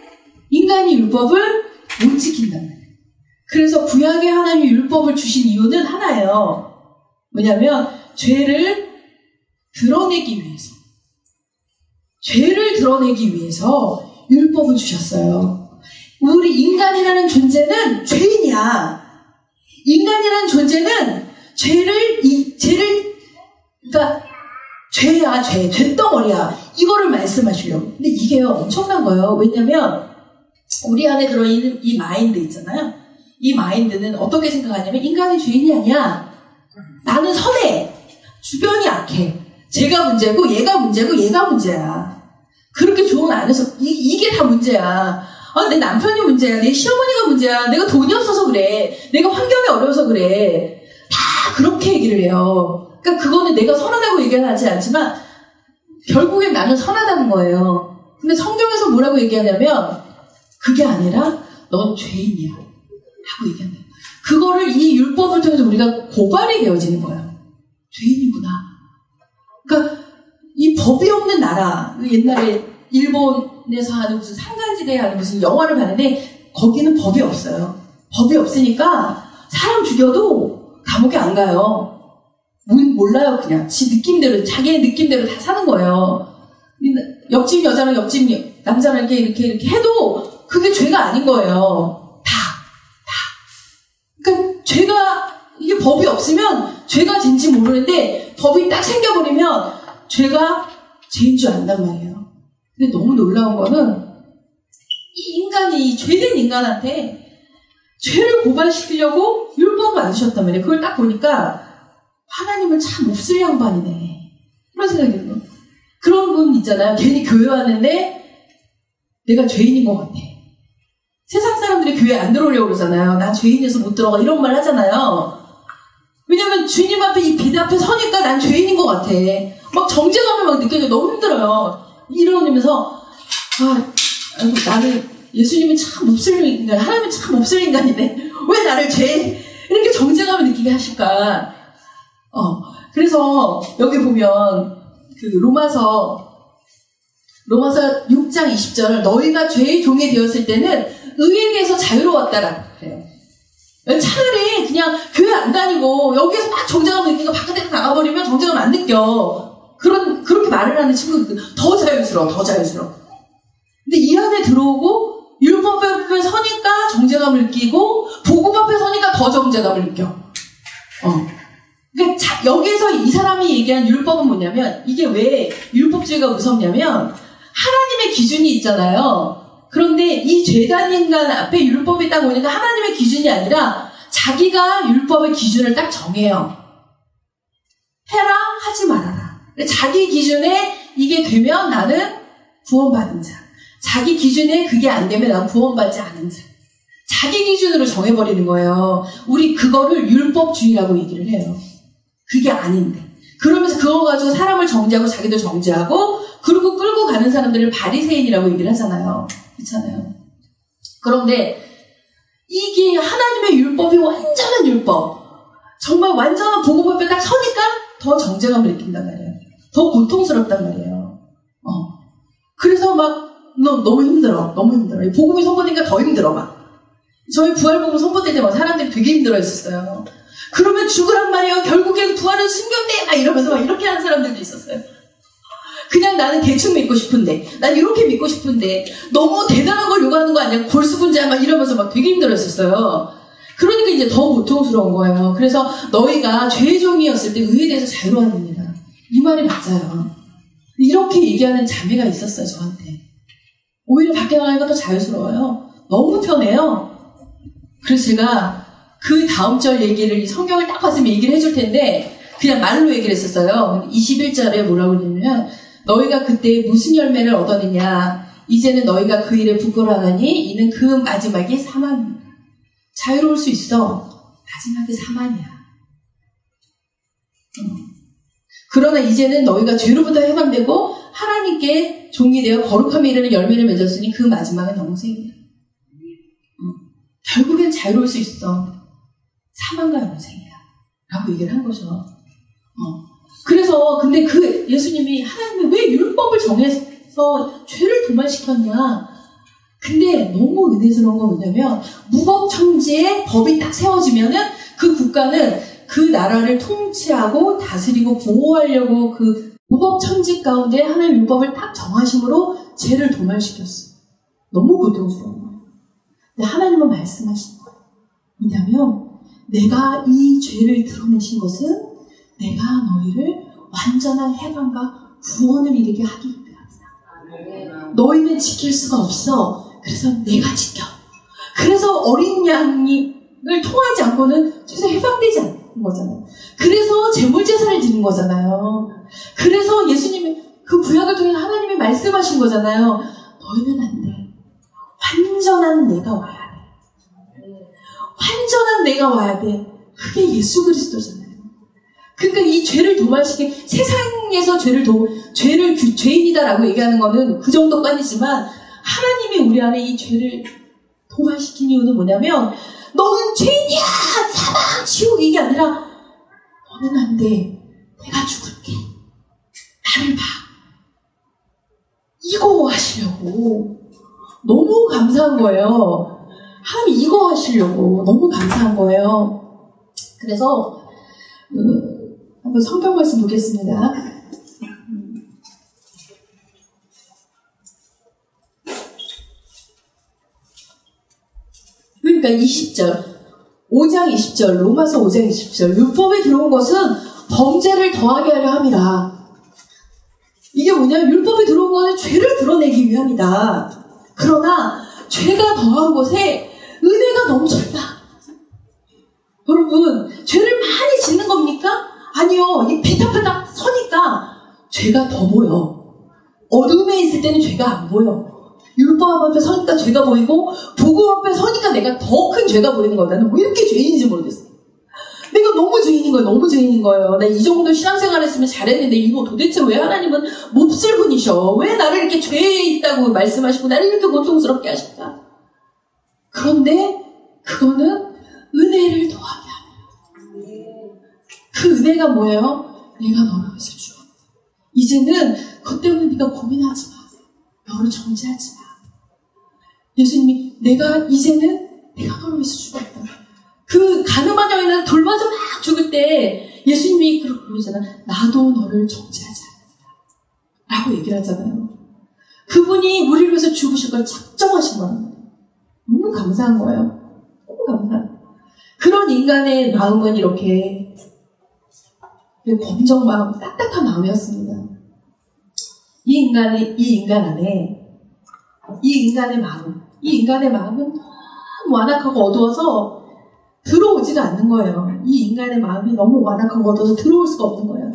인간이 율법을 못 지킨단 말이에요. 그래서 구약에 하나님이 율법을 주신 이유는 하나예요. 뭐냐면 죄를 드러내기 위해서. 죄를 드러내기 위해서 율법을 주셨어요. 우리 인간이라는 존재는 죄인이야. 인간이라는 존재는 그러니까 죄야, 죄덩어리야. 이거를 말씀하시려고. 근데 이게요, 엄청난 거예요. 왜냐면 우리 안에 들어있는 이 마인드 있잖아요. 이 마인드는 어떻게 생각하냐면 인간이 죄인이 아니야. 나는 선해. 주변이 악해. 쟤가 문제고 얘가 문제고 얘가 문제야. 그렇게 조언 안 해서 이게 다 문제야. 내 남편이 문제야. 내 시어머니가 문제야. 내가 돈이 없어서 그래. 내가 환경이 어려워서 그래. 다 그렇게 얘기를 해요. 그러니까 그거는 내가 선하다고 얘기는 하지 않지만 결국엔 나는 선하다는 거예요. 근데 성경에서 뭐라고 얘기하냐면 그게 아니라 넌 죄인이야 하고 얘기한다. 그거를 이 율법을 통해서 우리가 고발이 되어지는 거예요. 죄인이구나. 그러니까 이 법이 없는 나라, 옛날에 일본에서 하는 무슨 산간지대에 하는 무슨 영화를 봤는데 거기는 법이 없어요. 법이 없으니까 사람 죽여도 감옥에 안 가요. 몰라요. 그냥 지 느낌대로, 자기의 느낌대로 다 사는 거예요. 옆집 여자랑 옆집 남자랑 이렇게 해도 그게 죄가 아닌 거예요. 다. 그러니까 이게 법이 없으면 죄가 진지 모르는데 법이 딱 생겨버리면 죄가 죄인 줄 안단 말이에요. 근데 너무 놀라운 거는 이 인간이, 죄된 인간한테 죄를 고발시키려고 율법을 안 주셨단 말이에요. 그걸 딱 보니까 하나님은 참 몹쓸 양반이네. 그런 생각이 드는 거예요. 그런 분 있잖아요. 괜히 교회 왔는데 내가 죄인인 것 같아. 세상 사람들이 교회 안 들어오려고 그러잖아요. 난 죄인이어서 못 들어가. 이런 말 하잖아요. 왜냐면 주님 앞에 이 빛 앞에 서니까 난 죄인인 것 같아. 막 정죄감을 막 느껴져. 너무 힘들어요. 이러면서 나는 예수님은 참 몹쓸 인간, 하나님은 참 몹쓸 인간이네. 왜 나를 이렇게 정죄감을 느끼게 하실까? 그래서 여기 보면 그 로마서 6장 20절 너희가 죄의 종이 되었을 때는 의에게서 자유로웠다라고 그래요. 차라리 그냥 교회 안 다니고 여기에서 막 정죄감을 느끼고 바깥에 나가버리면 정죄감 안 느껴. 그렇게 말을 하는 친구들 더 자유스러워. 근데 이 안에 들어오고 율법 앞에 서니까 정죄감을 느끼고 복음 앞에 서니까 더 정죄감을 느껴. 그러니까 여기서 이 사람이 얘기한 율법은 뭐냐면, 이게 왜 율법주의가 무섭냐면 하나님의 기준이 있잖아요. 그런데 이 죄단 인간 앞에 율법이 딱 오니까 하나님의 기준이 아니라 자기가 율법의 기준을 딱 정해요. 해라, 하지 말아라. 자기 기준에 이게 되면 나는 구원받은 자. 자기 기준에 그게 안 되면 난 구원받지 않은 자. 자기 기준으로 정해버리는 거예요. 우리 그거를 율법주의라고 얘기를 해요. 그게 아닌데. 그러면서 그거 가지고 사람을 정죄하고 자기도 정죄하고 그리고 끌고 가는 사람들을 바리새인이라고 얘기를 하잖아요. 그렇잖아요. 그런데 이게 하나님의 율법이 완전한 율법. 정말 완전한 복음 앞에 딱 서니까 더 정죄감을 느낀단 말이에요. 더 고통스럽단 말이에요. 그래서 막 너무 힘들어. 너무 힘들어. 이 복음이 선포되니까 더 힘들어 막. 저희 부활복음 선포될 때 막 사람들이 되게 힘들어 했었어요. 그러면 죽으란 말이에요. 결국엔 부활은 순경돼! 막 이러면서 막 이렇게 하는 사람들도 있었어요. 그냥 나는 대충 믿고 싶은데, 난 이렇게 믿고 싶은데, 너무 대단한 걸 요구하는 거 아니야? 골수분자 막 이러면서 막 되게 힘들어 했었어요. 그러니까 이제 더 고통스러운 거예요. 그래서 너희가 죄의 종이었을 때 의에 대해서 자유로워야 됩니다. 이 말이 맞아요. 이렇게 얘기하는 자매가 있었어요, 저한테. 오히려 밖에 나가니까 더 자유스러워요. 너무 편해요. 그래서 제가 그 다음 절 얘기를, 성경을 딱 봤으면 얘기를 해줄 텐데, 그냥 말로 얘기를 했었어요. 21절에 뭐라고 그러냐면, 너희가 그때 무슨 열매를 얻었느냐, 이제는 너희가 그 일에 부끄러워하니, 이는 그 마지막이 사망입니다. 자유로울 수 있어. 마지막이 사망이야. 그러나 이제는 너희가 죄로부터 해방되고 하나님께 종이 되어 거룩함에 이르는 열매를 맺었으니 그 마지막은 영생이야. 결국엔 자유로울 수 있어. 사망과 영생이야. 라고 얘기를 한 거죠. 그래서 근데 그 예수님이 하나님이 왜 율법을 정해서 죄를 도말시켰냐. 근데 너무 은혜스러운 건 뭐냐면 무법천지의 법이 딱 세워지면은 그 국가는 그 나라를 통치하고 다스리고 보호하려고 그 무법천지 가운데 하나님의 율법을 딱 정하심으로 죄를 도말시켰어. 너무 고통스러운 거예요. 근데 하나님은 말씀하신 거예요. 왜냐하면 내가 이 죄를 드러내신 것은 내가 너희를 완전한 해방과 구원을 이루게 하기 위함이다. 너희는 지킬 수가 없어. 그래서 내가 지켜. 그래서 어린 양을 통하지 않고는 죄에서 해방되지 않는 거잖아요. 그래서 제물제사를 드린 거잖아요. 그래서 예수님이 그 구약을 통해 하나님이 말씀하신 거잖아요. 너희는 안 돼. 완전한 내가 와야 돼. 완전한 내가 와야 돼. 그게 예수 그리스도잖아요. 그러니까 이 죄를 도말시킨, 세상에서 죄인이다라고 얘기하는 거는 그 정도까지지만 하나님이 우리 안에 이 죄를 도말시킨 이유는 뭐냐면 너는 죄인이야! 사망! 지옥! 이게 아니라 너는 안 돼. 내가 죽을게. 나를 봐. 이거 하시려고. 너무 감사한 거예요. 하나님 이거 하시려고. 너무 감사한 거예요. 그래서 한번 성경 말씀 보겠습니다. 그러니까 20절, 5장 20절, 로마서 5장 20절, 율법에 들어온 것은 범죄를 더하게 하려 함이라. 이게 뭐냐면 율법에 들어온 것은 죄를 드러내기 위함이다. 그러나 죄가 더한 곳에 은혜가 넘쳤다. 여러분, 죄를 많이 짓는 겁니까? 아니요. 이 비타바닥 서니까 죄가 더 보여. 어둠에 있을 때는 죄가 안 보여. 율법 앞에 서니까 죄가 보이고 복음 앞에 서니까 내가 더 큰 죄가 보이는 거야. 나는 왜 이렇게 죄인인지 모르겠어. 내가 너무 죄인인 거예요. 너무 죄인인 거예요. 나 이 정도 신앙생활 했으면 잘했는데 이거 도대체 왜 하나님은 몹쓸 분이셔. 왜 나를 이렇게 죄에 있다고 말씀하시고 나를 이렇게 고통스럽게 하실까. 그런데 그거는 은혜를 더하게 하네요. 그 은혜가 뭐예요? 내가 너를 위해서 죽었다. 이제는 그것 때문에 네가 고민하지 마. 너를 정죄하지 마. 예수님이 이제는 내가 너를 위해서 죽었다. 그 가늠한 여인은 돌맞아 막 죽을 때 예수님이 그러잖아. 나도 너를 정죄하지 않는다. 라고 얘기를 하잖아요. 그분이 우리를 위해서 죽으실 걸 작정하신 거예요. 너무 감사한 거예요. 너무 감사해요. 그런 인간의 마음은 이렇게 검정 마음, 딱딱한 마음이었습니다. 이 인간 안에 이 인간의 마음은 너무 완악하고 어두워서 들어오지가 않는 거예요. 이 인간의 마음이 너무 완악하고 어두워서 들어올 수가 없는 거예요.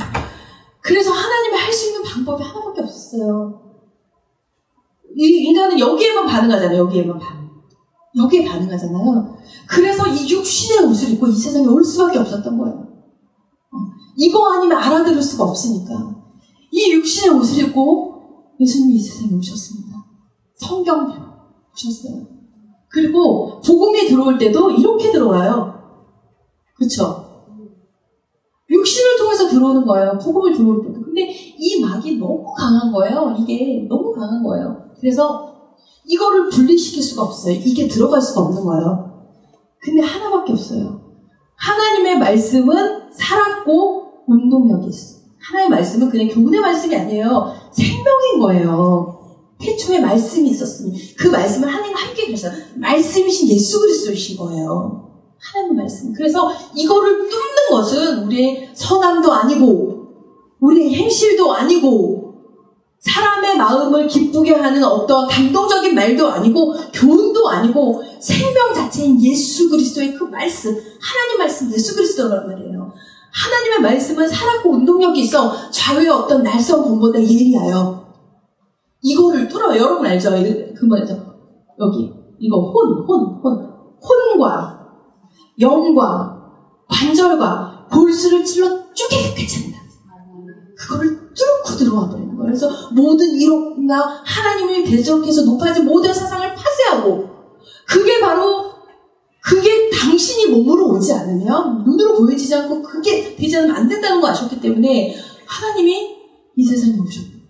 그래서 하나님이 할 수 있는 방법이 하나밖에 없었어요. 이 인간은 여기에만 반응하잖아요. 여기에 반응하잖아요. 그래서 이 육신의 옷을 입고 이 세상에 올 수밖에 없었던 거예요. 이거 아니면 알아들을 수가 없으니까. 이 육신의 옷을 입고 예수님이 이 세상에 오셨습니다. 성경대로 오셨어요. 그리고 복음이 들어올 때도 이렇게 들어와요. 그쵸? 육신을 통해서 들어오는 거예요. 복음을 들어올 때도. 근데 이 막이 너무 강한 거예요. 이게 너무 강한 거예요. 그래서 이거를 분리시킬 수가 없어요. 이게 들어갈 수가 없는 거예요. 근데 하나밖에 없어요. 하나님의 말씀은 살았고 운동력이 있어. 하나님의 말씀은 그냥 교훈의 말씀이 아니에요. 생명인 거예요. 태초에 말씀이 있었으니 그 말씀을 하나님과 함께 계셔서 말씀이신 예수 그리스도이신 거예요. 하나님의 말씀. 그래서 이거를 뚫는 것은 우리의 선함도 아니고 우리의 행실도 아니고 사람의 마음을 기쁘게 하는 어떤 감동적인 말도 아니고 교훈도 아니고 생명 자체인 예수 그리스도의 그 말씀, 하나님 말씀 예수 그리스도란 말이에요. 하나님의 말씀은 살았고 운동력이 있어 좌우의 어떤 날선 검보다 예리하여. 이거를 뚫어요. 여러분 알죠? 그 뭐죠? 여기 이거 혼과 영과 관절과 골수를 찔러 쪼개게 괜찮다. 그거를 뚫고 들어와 버리는 거예요. 그래서 모든 이론과 하나님을 대적해서 높아진 모든 사상을 파쇄하고 그게 당신이 몸으로 오지 않으면 눈으로 보여지지 않고 그게 되지 않으면 안 된다는 거 아셨기 때문에 하나님이 이 세상에 오셨어요.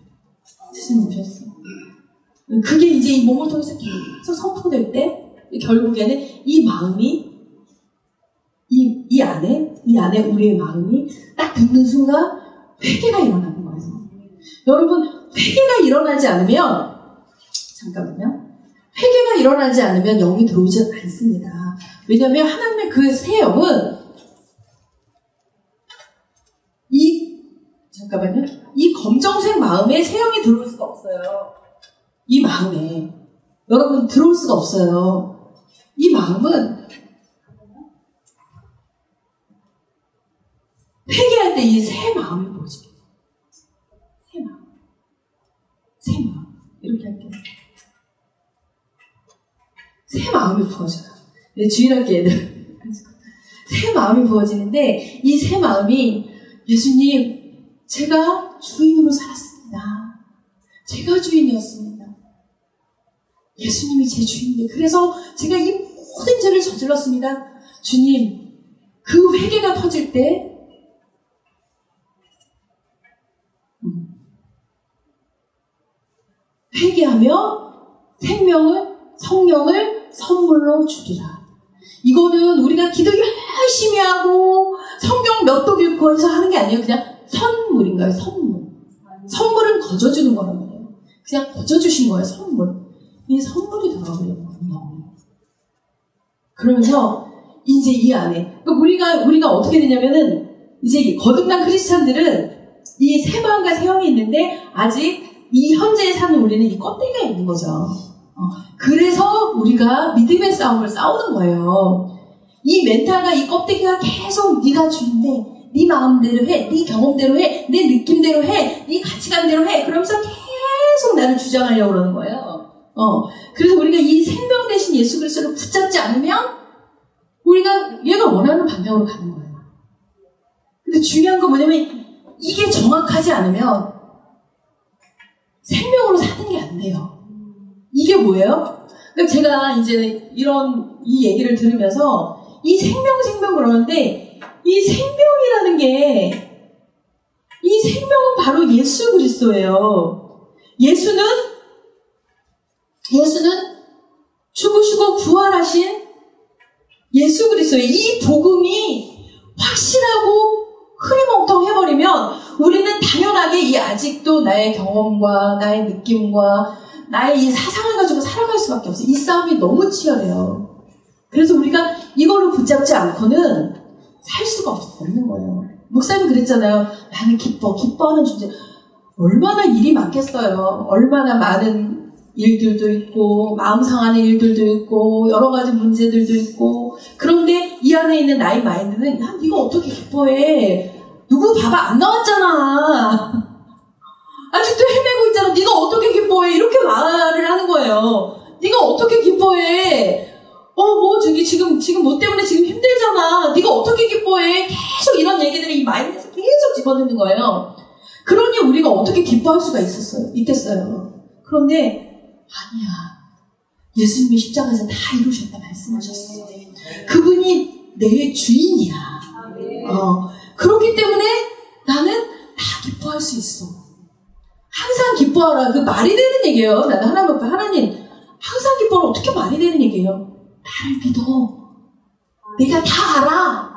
그게 이제 이 몸을 통해서 계속 선포될 때 결국에는 이 마음이 이 안에 우리의 마음이 딱 듣는 순간 회개가 일어나는 거예요. 여러분 회개가 일어나지 않으면 잠깐만요. 회개가 일어나지 않으면 영이 들어오지 않습니다. 왜냐하면 하나님의 그 새 영은 이 검정색 마음에 새 영이 들어올 수가 없어요. 이 마음에 여러분 들어올 수가 없어요. 이 마음은 회개할 때 이 새 마음이 뭐지? 새 마음 이렇게 할게요. 새 마음이 부어져요. 주일학교 애들 새 마음이 부어지는데 이 새 마음이 예수님 제가 주인으로 살았습니다. 제가 주인이었습니다. 예수님이 제 주인인데 그래서 제가 이 모든 죄를 저질렀습니다. 주님 그 회개가 터질 때 회개하며 성령을 선물로 주리라. 이거는 우리가 기도 열심히 하고 성경 몇 독 읽고 해서 하는 게 아니에요. 그냥 선물인 거예요. 선물은 거저주는 거란 말이에요. 그냥 거저주신 거예요. 선물. 이 선물이 들어가버리는 거예요. 그러면서 이제 이 안에 우리가 어떻게 되냐면은 이제 거듭난 크리스찬들은 이 새 마음과 새 영이 있는데 아직 이 현재에 사는 우리는 이 껍데기가 있는 거죠. 그래서 우리가 믿음의 싸움을 싸우는 거예요. 이 멘탈과 이 껍데기가 계속 네가 주인데 네 마음대로 해, 네 경험대로 해, 내 느낌대로 해, 네 가치관대로 해. 그러면서 계속 나를 주장하려고 그러는 거예요. 그래서 우리가 이 생명 대신 예수 그리스도를 붙잡지 않으면 우리가 얘가 원하는 방향으로 가는 거예요. 근데 중요한 건 뭐냐면 이게 정확하지 않으면 생명으로 사는 게 안 돼요. 이게 뭐예요? 그러니까 제가 이제 이 얘기를 들으면서 이 생명 그러는데 이 생명이라는 게 이 생명은 바로 예수 그리스도예요. 예수는 죽으시고 부활하신 예수 그리스도의 이 복음이 확실하고 흐리멍텅해버리면 우리는 당연하게 이 아직도 나의 경험과 나의 느낌과 나의 이 사상을 가지고 살아갈 수밖에 없어요. 이 싸움이 너무 치열해요. 그래서 우리가 이거를 붙잡지 않고는 살 수가 없는 거예요. 목사님 그랬잖아요. 나는 기뻐하는 존재. 얼마나 일이 많겠어요. 얼마나 많은 일들도 있고 마음 상하는 일들도 있고 여러 가지 문제들도 있고. 그런데 이 안에 있는 나의 마인드는 야, 네가 어떻게 기뻐해. 누구 봐봐 안 나왔잖아. 아직도 헤매고 있잖아. 네가 어떻게 기뻐해. 이렇게 말을 하는 거예요. 네가 어떻게 기뻐해. 지금 뭐 때문에 지금 힘들잖아. 네가 어떻게 기뻐해. 계속 이런 얘기들을 이 마인드에서 계속 집어넣는 거예요. 그러니 우리가 어떻게 기뻐할 수가 있겠어요. 그런데 아니야. 예수님이 십자가에서 다 이루셨다 말씀하셨어. 그분이 내 주인이야. 그렇기 때문에 나는 다 기뻐할 수 있어. 항상 기뻐하라. 그 말이 되는 얘기예요. 나는 하나님 앞에 하나님 항상 기뻐하라. 어떻게 말이 되는 얘기예요. 나를 믿어. 내가 다 알아.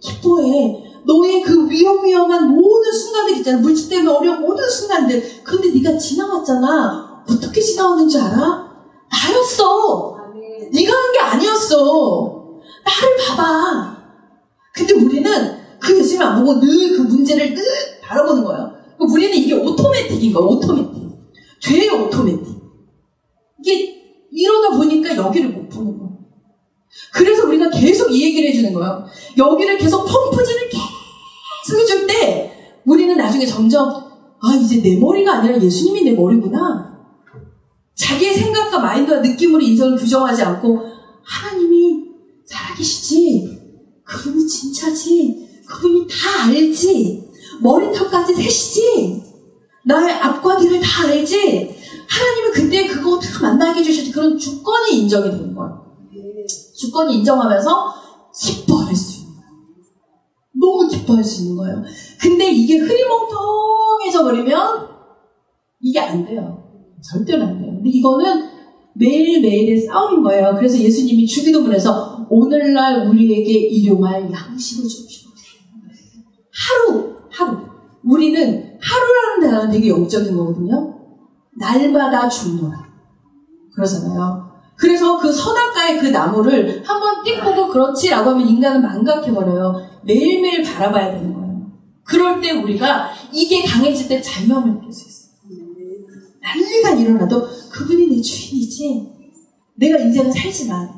기뻐해. 너의 그 위험한 모든 순간들 있잖아. 물질 때문에 어려운 모든 순간들. 그런데 네가 지나왔잖아. 어떻게 지나왔는지 알아? 나였어. 네가 한 게 아니었어. 나를 봐봐. 근데 우리는 그 예수님 안 보고 늘 그 문제를 늘 바라보는 거예요. 우리는 이게 오토매틱인 거예요. 오토매틱. 죄의 오토매틱. 이게 이러다 보니까 여기를 못 보는 거예요. 그래서 우리가 계속 이 얘기를 해주는 거예요. 여기를 계속 펌프질을 계속 해줄 때 우리는 나중에 점점 이제 내 머리가 아니라 예수님이 내 머리구나. 자기의 생각과 마인드와 느낌으로 인생을 규정하지 않고 하나님이 살아계시지. 그분이 진짜지. 그분이 다 알지. 머리털까지 세시지. 나의 앞과 뒤를 다 알지. 하나님은 그때 그거 다 만나게 해주시지. 그런 주권이 인정이 되는 거예요. 주권이 인정하면서 기뻐할 수 있는 거예요. 너무 기뻐할 수 있는 거예요. 근데 이게 흐리멍텅해져 버리면 이게 안 돼요. 절대로 안 돼요. 근데 이거는 매일매일의 싸움인 거예요. 그래서 예수님이 주기도문에서 오늘날 우리에게 일용할 양식을 주옵시고 하루 우리는 하루라는 단어는 되게 영적인 거거든요. 날마다 죽노라 그러잖아요. 그래서 그 선악과의 그 나무를 한번 띡 보고 그렇지라고 하면 인간은 망각해버려요. 매일매일 바라봐야 되는 거예요. 그럴 때 우리가 이게 강해질 때 자유함을 느낄 수 있어요. 난리가 일어나도 그분이 내 주인이지. 내가 인생을 살지만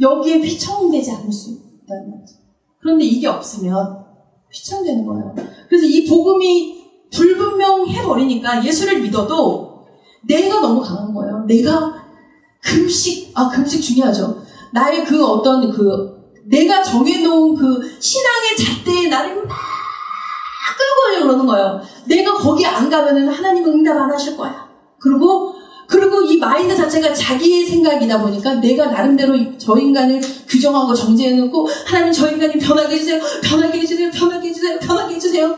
여기에 휘청되지 않을 수 있다는 거죠. 그런데 이게 없으면 휘청되는 거예요. 그래서 이 복음이 불분명해버리니까 예수를 믿어도 내가 너무 강한 거예요. 내가 금식 중요하죠. 나의 내가 정해놓은 그 신앙의 잣대에 나를 막 끌고 가려고 그러는 거예요. 내가 거기 안 가면은 하나님은 응답 안 하실 거야. 그리고 이 마인드 자체가 자기의 생각이다 보니까 내가 나름대로 저 인간을 규정하고 정죄해놓고 하나님 저 인간이 변하게 해주세요. 변하게 해주세요. 변하게 해주세요. 변하게 해주세요.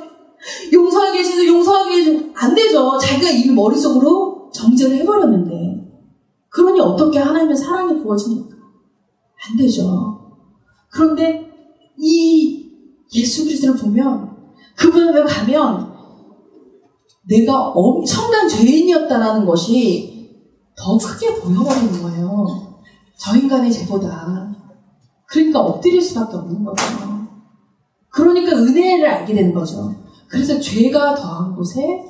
용서하게 해주세요. 용서하게 해주세요. 안 되죠. 자기가 이미 머릿속으로 정죄를 해버렸는데. 그러니 어떻게 하나님의 사랑이 부어집니까? 안 되죠. 그런데 이 예수 그리스도를 보면 그분 앞에 가면 내가 엄청난 죄인이었다라는 것이 더 크게 보여버리는 거예요. 저 인간의 죄보다. 그러니까 엎드릴 수밖에 없는 거죠. 그러니까 은혜를 알게 되는 거죠. 그래서 죄가 더한 곳에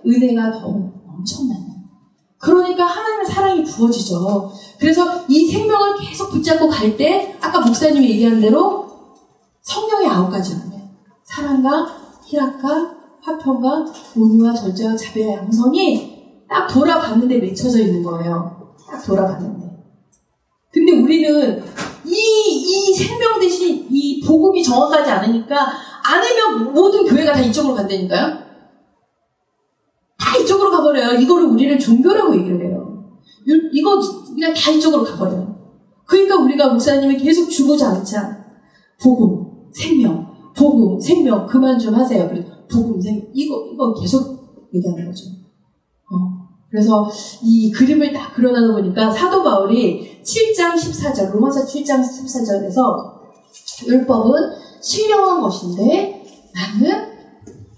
은혜가 더 엄청나요. 그러니까 하나님의 사랑이 부어지죠. 그래서 이 생명을 계속 붙잡고 갈 때 아까 목사님이 얘기한 대로 성령의 9가지 은혜, 사랑과 희락과 화평과 온유와 절제와 자비와 양성이 딱 돌아봤는데 맺혀져 있는 거예요. 딱 돌아봤는데. 근데 우리는 이 생명 대신 이 복음이 정확하지 않으니까 않으면 모든 교회가 다 이쪽으로 간다니까요. 다 이쪽으로 가버려요. 이거를 우리를 종교라고 얘기를 해요. 이거 그냥 다 이쪽으로 가버려요. 그러니까 우리가 목사님이 계속 주고장창 복음, 생명, 복음, 생명 그만 좀 하세요. 그래서 복음, 생명 이거 계속 얘기하는 거죠. 그래서 이 그림을 딱 그려놔다 보니까 사도 바울이 7장 14절 로마서 7장 14절에서 율법은 신령한 것인데 나는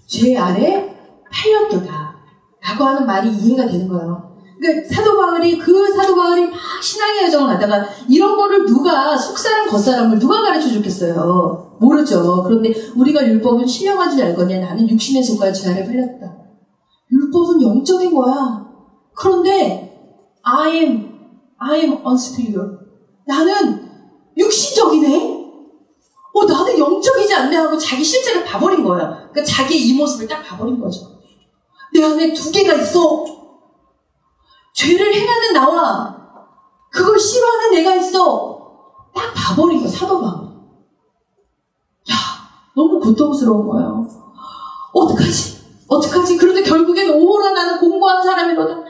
죄 아래 팔렸도다 라고 하는 말이 이해가 되는 거예요. 그러니까 사도 바울이 막 신앙의 여정을 하다가 이런 거를 누가 속사람 겉사람을 누가 가르쳐 줬겠어요? 모르죠. 그런데 우리가 율법은 신령한 줄 알거냐. 나는 육신의 속과 죄 아래 팔렸다. 율법은 영적인 거야. 그런데 I am unspiritual. 나는 육신적이네. 나는 영적이지 않네 하고 자기 실체를 봐버린 거야. 그러니까 자기의 이 모습을 딱 봐버린 거죠. 내 안에 두 개가 있어. 죄를 행하는 나와 그걸 싫어하는 내가 있어. 딱 봐버린 거야, 사도 바울이. 야, 너무 고통스러운 거예요. 어떡하지? 그런데 결국엔 오호라 나는 공고한 사람이로다.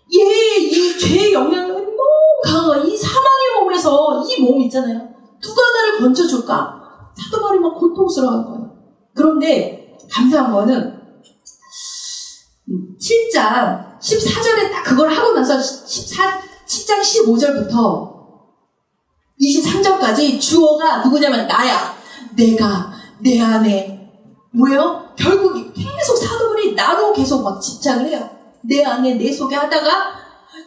이 죄의 영향력이 너무 강하고 이 사망의 몸에서 이 몸 있잖아요. 누가 나를 건져줄까? 사도 바울이 막 고통스러운 거예요. 그런데 감사한 거는 7장 14절에 딱 그걸 하고 나서 7장 15절부터 23절까지 주어가 누구냐면 나야. 내가 내 안에 뭐예요? 결국 계속 사도 바울이 나로 계속 막 집착을 해요. 내 안에 내 속에 하다가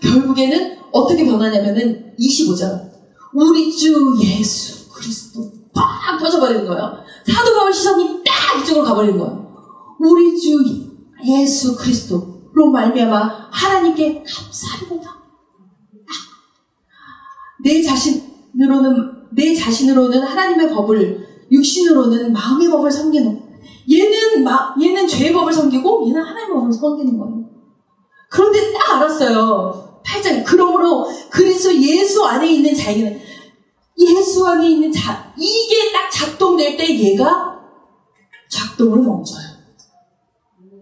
결국에는 어떻게 변하냐면은 25절 우리 주 예수 그리스도 팍 터져버리는 거예요. 사도 바울 시선이 딱 이쪽으로 가버리는 거예요. 우리 주 예수 그리스도로 말미암아 하나님께 감사하리로다. 내 자신으로는 하나님의 법을, 육신으로는 마음의 법을 섬기는. 얘는 죄의 법을 섬기고 얘는 하나님의 법을 섬기는 거예요. 그런데 딱 알았어요. 8장. 그러므로 그리스도 예수 안에 있는 자에게는 예수 안에 있는 이게 딱 작동될 때 얘가 작동을 멈춰요.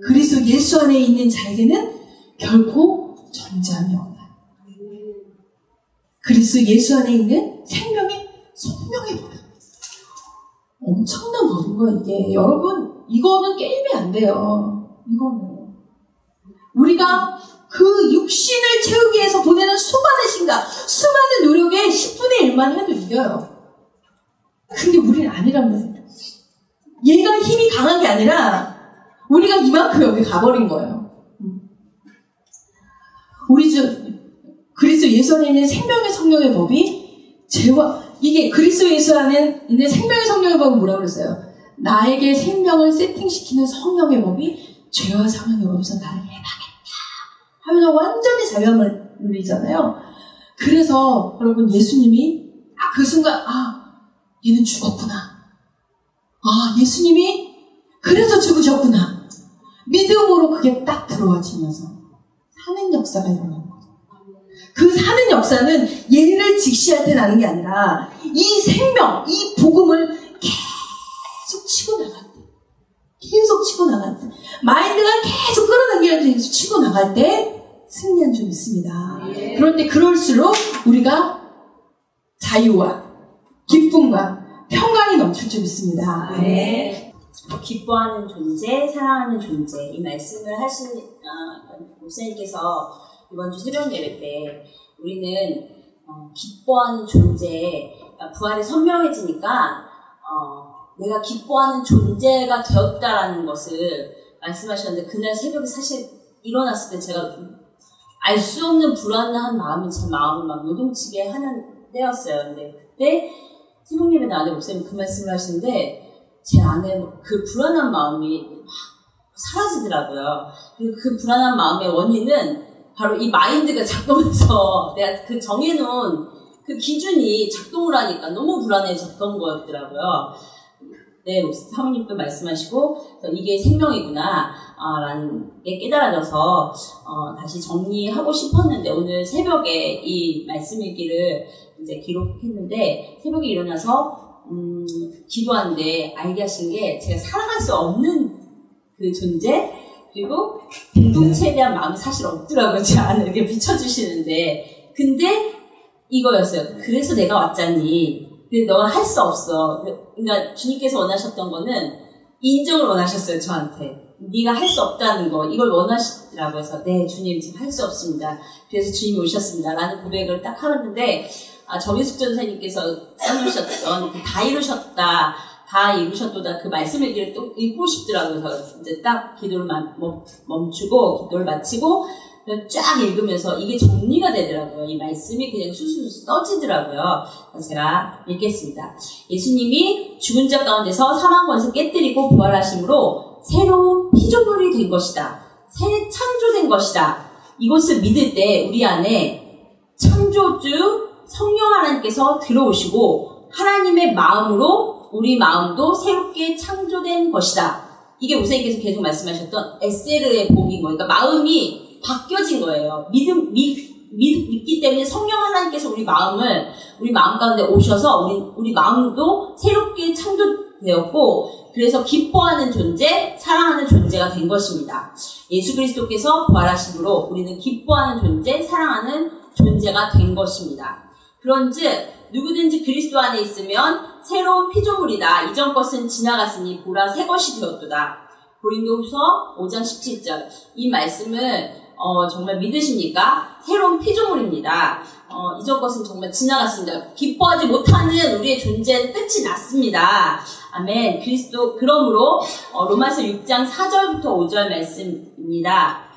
그리스도 예수 안에 있는 자에게는 결코 존재함이 없다. 그리스도 예수 안에 있는 생명의 성령의 법. 엄청난 법인 거예요, 이게. 여러분, 이거는 게임이 안 돼요. 이거는. 우리가 그 육신을 채우기 위해서 보내는 수많은 노력에 10분의 1만 해도 이겨요. 근데 우리는 아니란 말이에요. 얘가 힘이 강한 게 아니라 우리가 이만큼 여기 가버린 거예요. 우리 그리스도 예수 안에 있는 생명의 성령의 법이 이게 그리스도 예수 안에 있는 생명의 성령의 법은 뭐라고 그랬어요? 나에게 생명을 세팅시키는 성령의 법이 죄와 사망의 법에서 나를 해방했다 하면서 완전히 자유함을 누리잖아요. 그래서 여러분 예수님이 그 순간 얘는 죽었구나. 예수님이 그래서 죽으셨구나. 믿음으로 그게 딱 들어와지면서 사는 역사가 일어나는 거죠. 그 사는 역사는 얘를 직시할 때 나는 게 아니라 이 생명, 이 복음을 계속 치고 나갈 때 마인드가 계속 끌어당기면서 치고 나갈 때 승리한 줄 믿습니다. 그런데 그럴수록 우리가 자유와 기쁨과 평강이 넘칠 줄 믿습니다. 네. 기뻐하는 존재, 사랑하는 존재 이 말씀을 하신 목사님께서 이번 주 새벽 예배 때 우리는 기뻐하는 존재, 부활이 선명해지니까 내가 기뻐하는 존재가 되었다라는 것을 말씀하셨는데 그날 새벽에 사실 일어났을 때 제가 알 수 없는 불안한 마음이 제 마음을 막 요동치게 하는 때였어요. 근데 그때 새벽 예배 나왔는데 목사님 그 말씀을 하시는데 제 안에 그 불안한 마음이 확 사라지더라고요. 그리고 그 불안한 마음의 원인은 바로 이 마인드가 작동해서 내가 그 정해놓은 그 기준이 작동을 하니까 너무 불안해졌던 거였더라고요. 네, 사모님도 말씀하시고 이게 생명이구나 라는 게 깨달아져서 다시 정리하고 싶었는데 오늘 새벽에 이 말씀 일기를 이제 기록했는데 새벽에 일어나서 기도하는데 알게 하신 게 제가 살아갈 수 없는 그 존재 그리고 공동체에 대한 마음이 사실 없더라고요. 제 안에 이렇게 비춰주시는데 근데 이거였어요. 그래서 내가 왔잖니. 근데 너는 할 수 없어. 그러니까 주님께서 원하셨던 거는 인정을 원하셨어요. 저한테. 네가 할 수 없다는 거 이걸 원하시더라고요. 그래서 네 주님 지금 할 수 없습니다. 그래서 주님이 오셨습니다. 라는 고백을 딱 하는데 정혜숙 전사님께서 써주셨던 다 이루셨다. 다 이루셨도다. 그 말씀 얘기를 또 읽고 싶더라고요. 그래서 이제 딱 기도를 멈추고 기도를 마치고 쫙 읽으면서 이게 정리가 되더라고요. 이 말씀이 그냥 술술 써지더라고요. 제가 읽겠습니다. 예수님이 죽은 자 가운데서 사망 권세 깨뜨리고 부활하심으로 새로운 피조물이 된 것이다. 새 창조된 것이다. 이것을 믿을 때 우리 안에 창조주 성령 하나님께서 들어오시고 하나님의 마음으로 우리 마음도 새롭게 창조된 것이다. 이게 목사님께서 계속 말씀하셨던 에세르의 복인 거예요. 그러니까 마음이 바뀌어진 거예요. 믿기 때문에 성령 하나님께서 우리 마음 가운데 오셔서 우리 마음도 새롭게 창조되었고, 그래서 기뻐하는 존재, 사랑하는 존재가 된 것입니다. 예수 그리스도께서 부활하심으로 우리는 기뻐하는 존재, 사랑하는 존재가 된 것입니다. 그런즉 누구든지 그리스도 안에 있으면 새로운 피조물이다. 이전 것은 지나갔으니 보라 새 것이 되었도다. 고린도후서 5장 17절. 이 말씀을 정말 믿으십니까? 새로운 피조물입니다. 이전 것은 정말 지나갔습니다. 기뻐하지 못하는 우리의 존재는 끝이 났습니다. 아멘. 그러므로 로마서 6장 4절부터 5절 말씀입니다.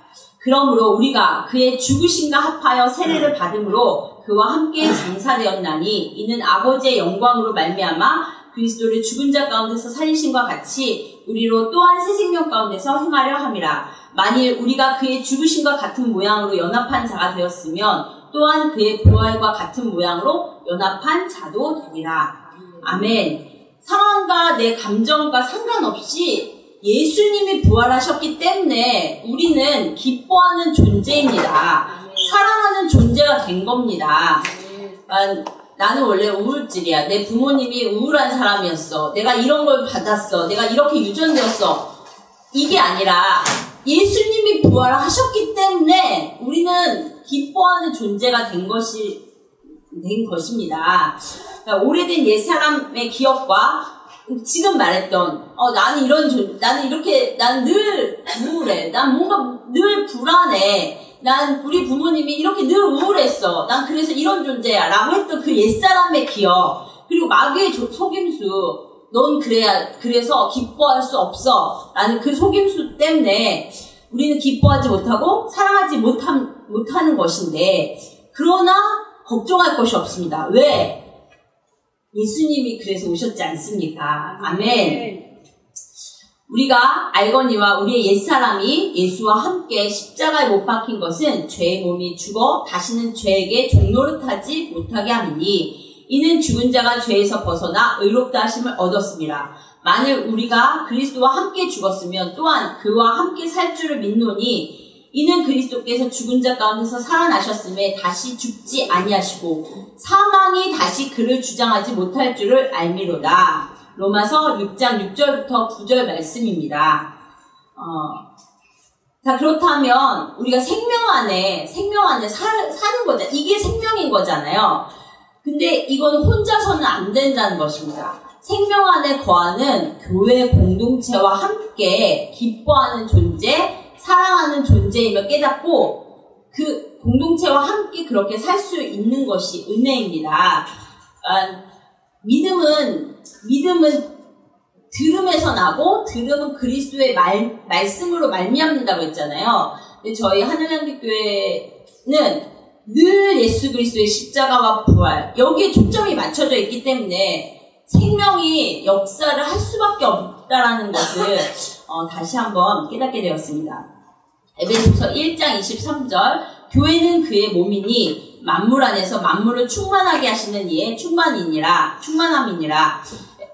그러므로 우리가 그의 죽으심과 합하여 세례를 받음으로 그와 함께 장사되었나니 이는 아버지의 영광으로 말미암아 그리스도를 죽은 자 가운데서 살리심과 같이 우리로 또한 새 생명 가운데서 행하려 함이라. 만일 우리가 그의 죽으심과 같은 모양으로 연합한 자가 되었으면 또한 그의 부활과 같은 모양으로 연합한 자도 되리라. 아멘. 상황과 내 감정과 상관없이 예수님이 부활하셨기 때문에 우리는 기뻐하는 존재입니다. 사랑하는 존재가 된 겁니다. 나는 원래 우울증이야. 내 부모님이 우울한 사람이었어. 내가 이런 걸 받았어. 내가 이렇게 유전되었어. 이게 아니라 예수님이 부활하셨기 때문에 우리는 기뻐하는 존재가 된 것입니다. 그러니까 오래된 옛사람의 기억과 지금 말했던 나는 늘 우울해. 난 뭔가 늘 불안해. 우리 부모님이 이렇게 늘 우울했어. 난 그래서 이런 존재야. 라고 했던 그 옛사람의 기억. 그리고 마귀의 속임수. 넌 그래서 기뻐할 수 없어. 라는 그 속임수 때문에 우리는 기뻐하지 못하고 사랑하지 못하는 것인데, 그러나 걱정할 것이 없습니다. 왜? 예수님이 그래서 오셨지 않습니까? 아멘. 우리가 알거니와 우리의 옛사람이 예수와 함께 십자가에 못 박힌 것은 죄의 몸이 죽어 다시는 죄에게 종노릇하지 못하게 함이니 이는 죽은 자가 죄에서 벗어나 의롭다 하심을 얻었습니다. 만일 우리가 그리스도와 함께 죽었으면 또한 그와 함께 살 줄을 믿노니 이는 그리스도께서 죽은 자 가운데서 살아나셨음에 다시 죽지 아니하시고 사망이 다시 그를 주장하지 못할 줄을 알미로다. 로마서 6장 6절부터 9절 말씀입니다. 자, 그렇다면 우리가 생명 안에 사는 거죠. 이게 생명인 거잖아요. 근데 이건 혼자서는 안 된다는 것입니다. 생명 안에 거하는 교회 공동체와 함께 기뻐하는 존재, 사랑하는 존재임을 깨닫고 그 공동체와 함께 그렇게 살 수 있는 것이 은혜입니다. 믿음은 들음에서 나고 들음은 그리스도의 말씀으로 말미암는다고 했잖아요. 근데 저희 하늘향기교회는 늘 예수 그리스도의 십자가와 부활 여기에 초점이 맞춰져 있기 때문에 생명이 역사를 할 수밖에 없다라는 것을 다시 한번 깨닫게 되었습니다. 에베소서 1장 23절 교회는 그의 몸이니 만물 안에서 만물을 충만하게 하시는 이의 충만함이니라.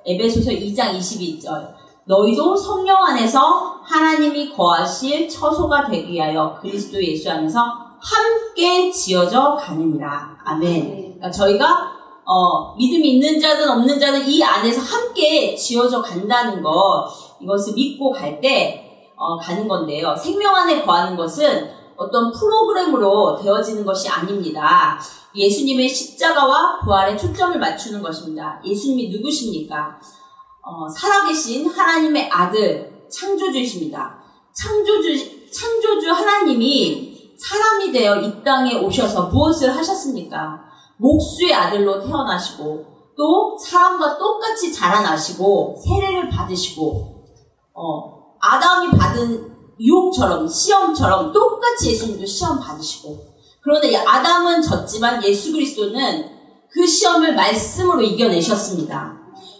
에베소서 2장 22절 너희도 성령 안에서 하나님이 거하실 처소가 되기 위하여 그리스도 예수 안에서 함께 지어져 가느니라. 아멘. 그러니까 저희가 믿음이 있는 자든 없는 자든 이 안에서 함께 지어져 간다는 것, 이것을 믿고 갈 때 가는 건데요. 생명 안에 거하는 것은 어떤 프로그램으로 되어지는 것이 아닙니다. 예수님의 십자가와 부활에 초점을 맞추는 것입니다. 예수님이 누구십니까? 살아계신 하나님의 아들, 창조주이십니다. 창조주 하나님이 사람이 되어 이 땅에 오셔서 무엇을 하셨습니까? 목수의 아들로 태어나시고 또 사람과 똑같이 자라나시고 세례를 받으시고 아담이 받은 유혹처럼, 시험처럼 똑같이 예수님도 시험 받으시고, 그런데 아담은 졌지만 예수 그리스도는 그 시험을 말씀으로 이겨내셨습니다.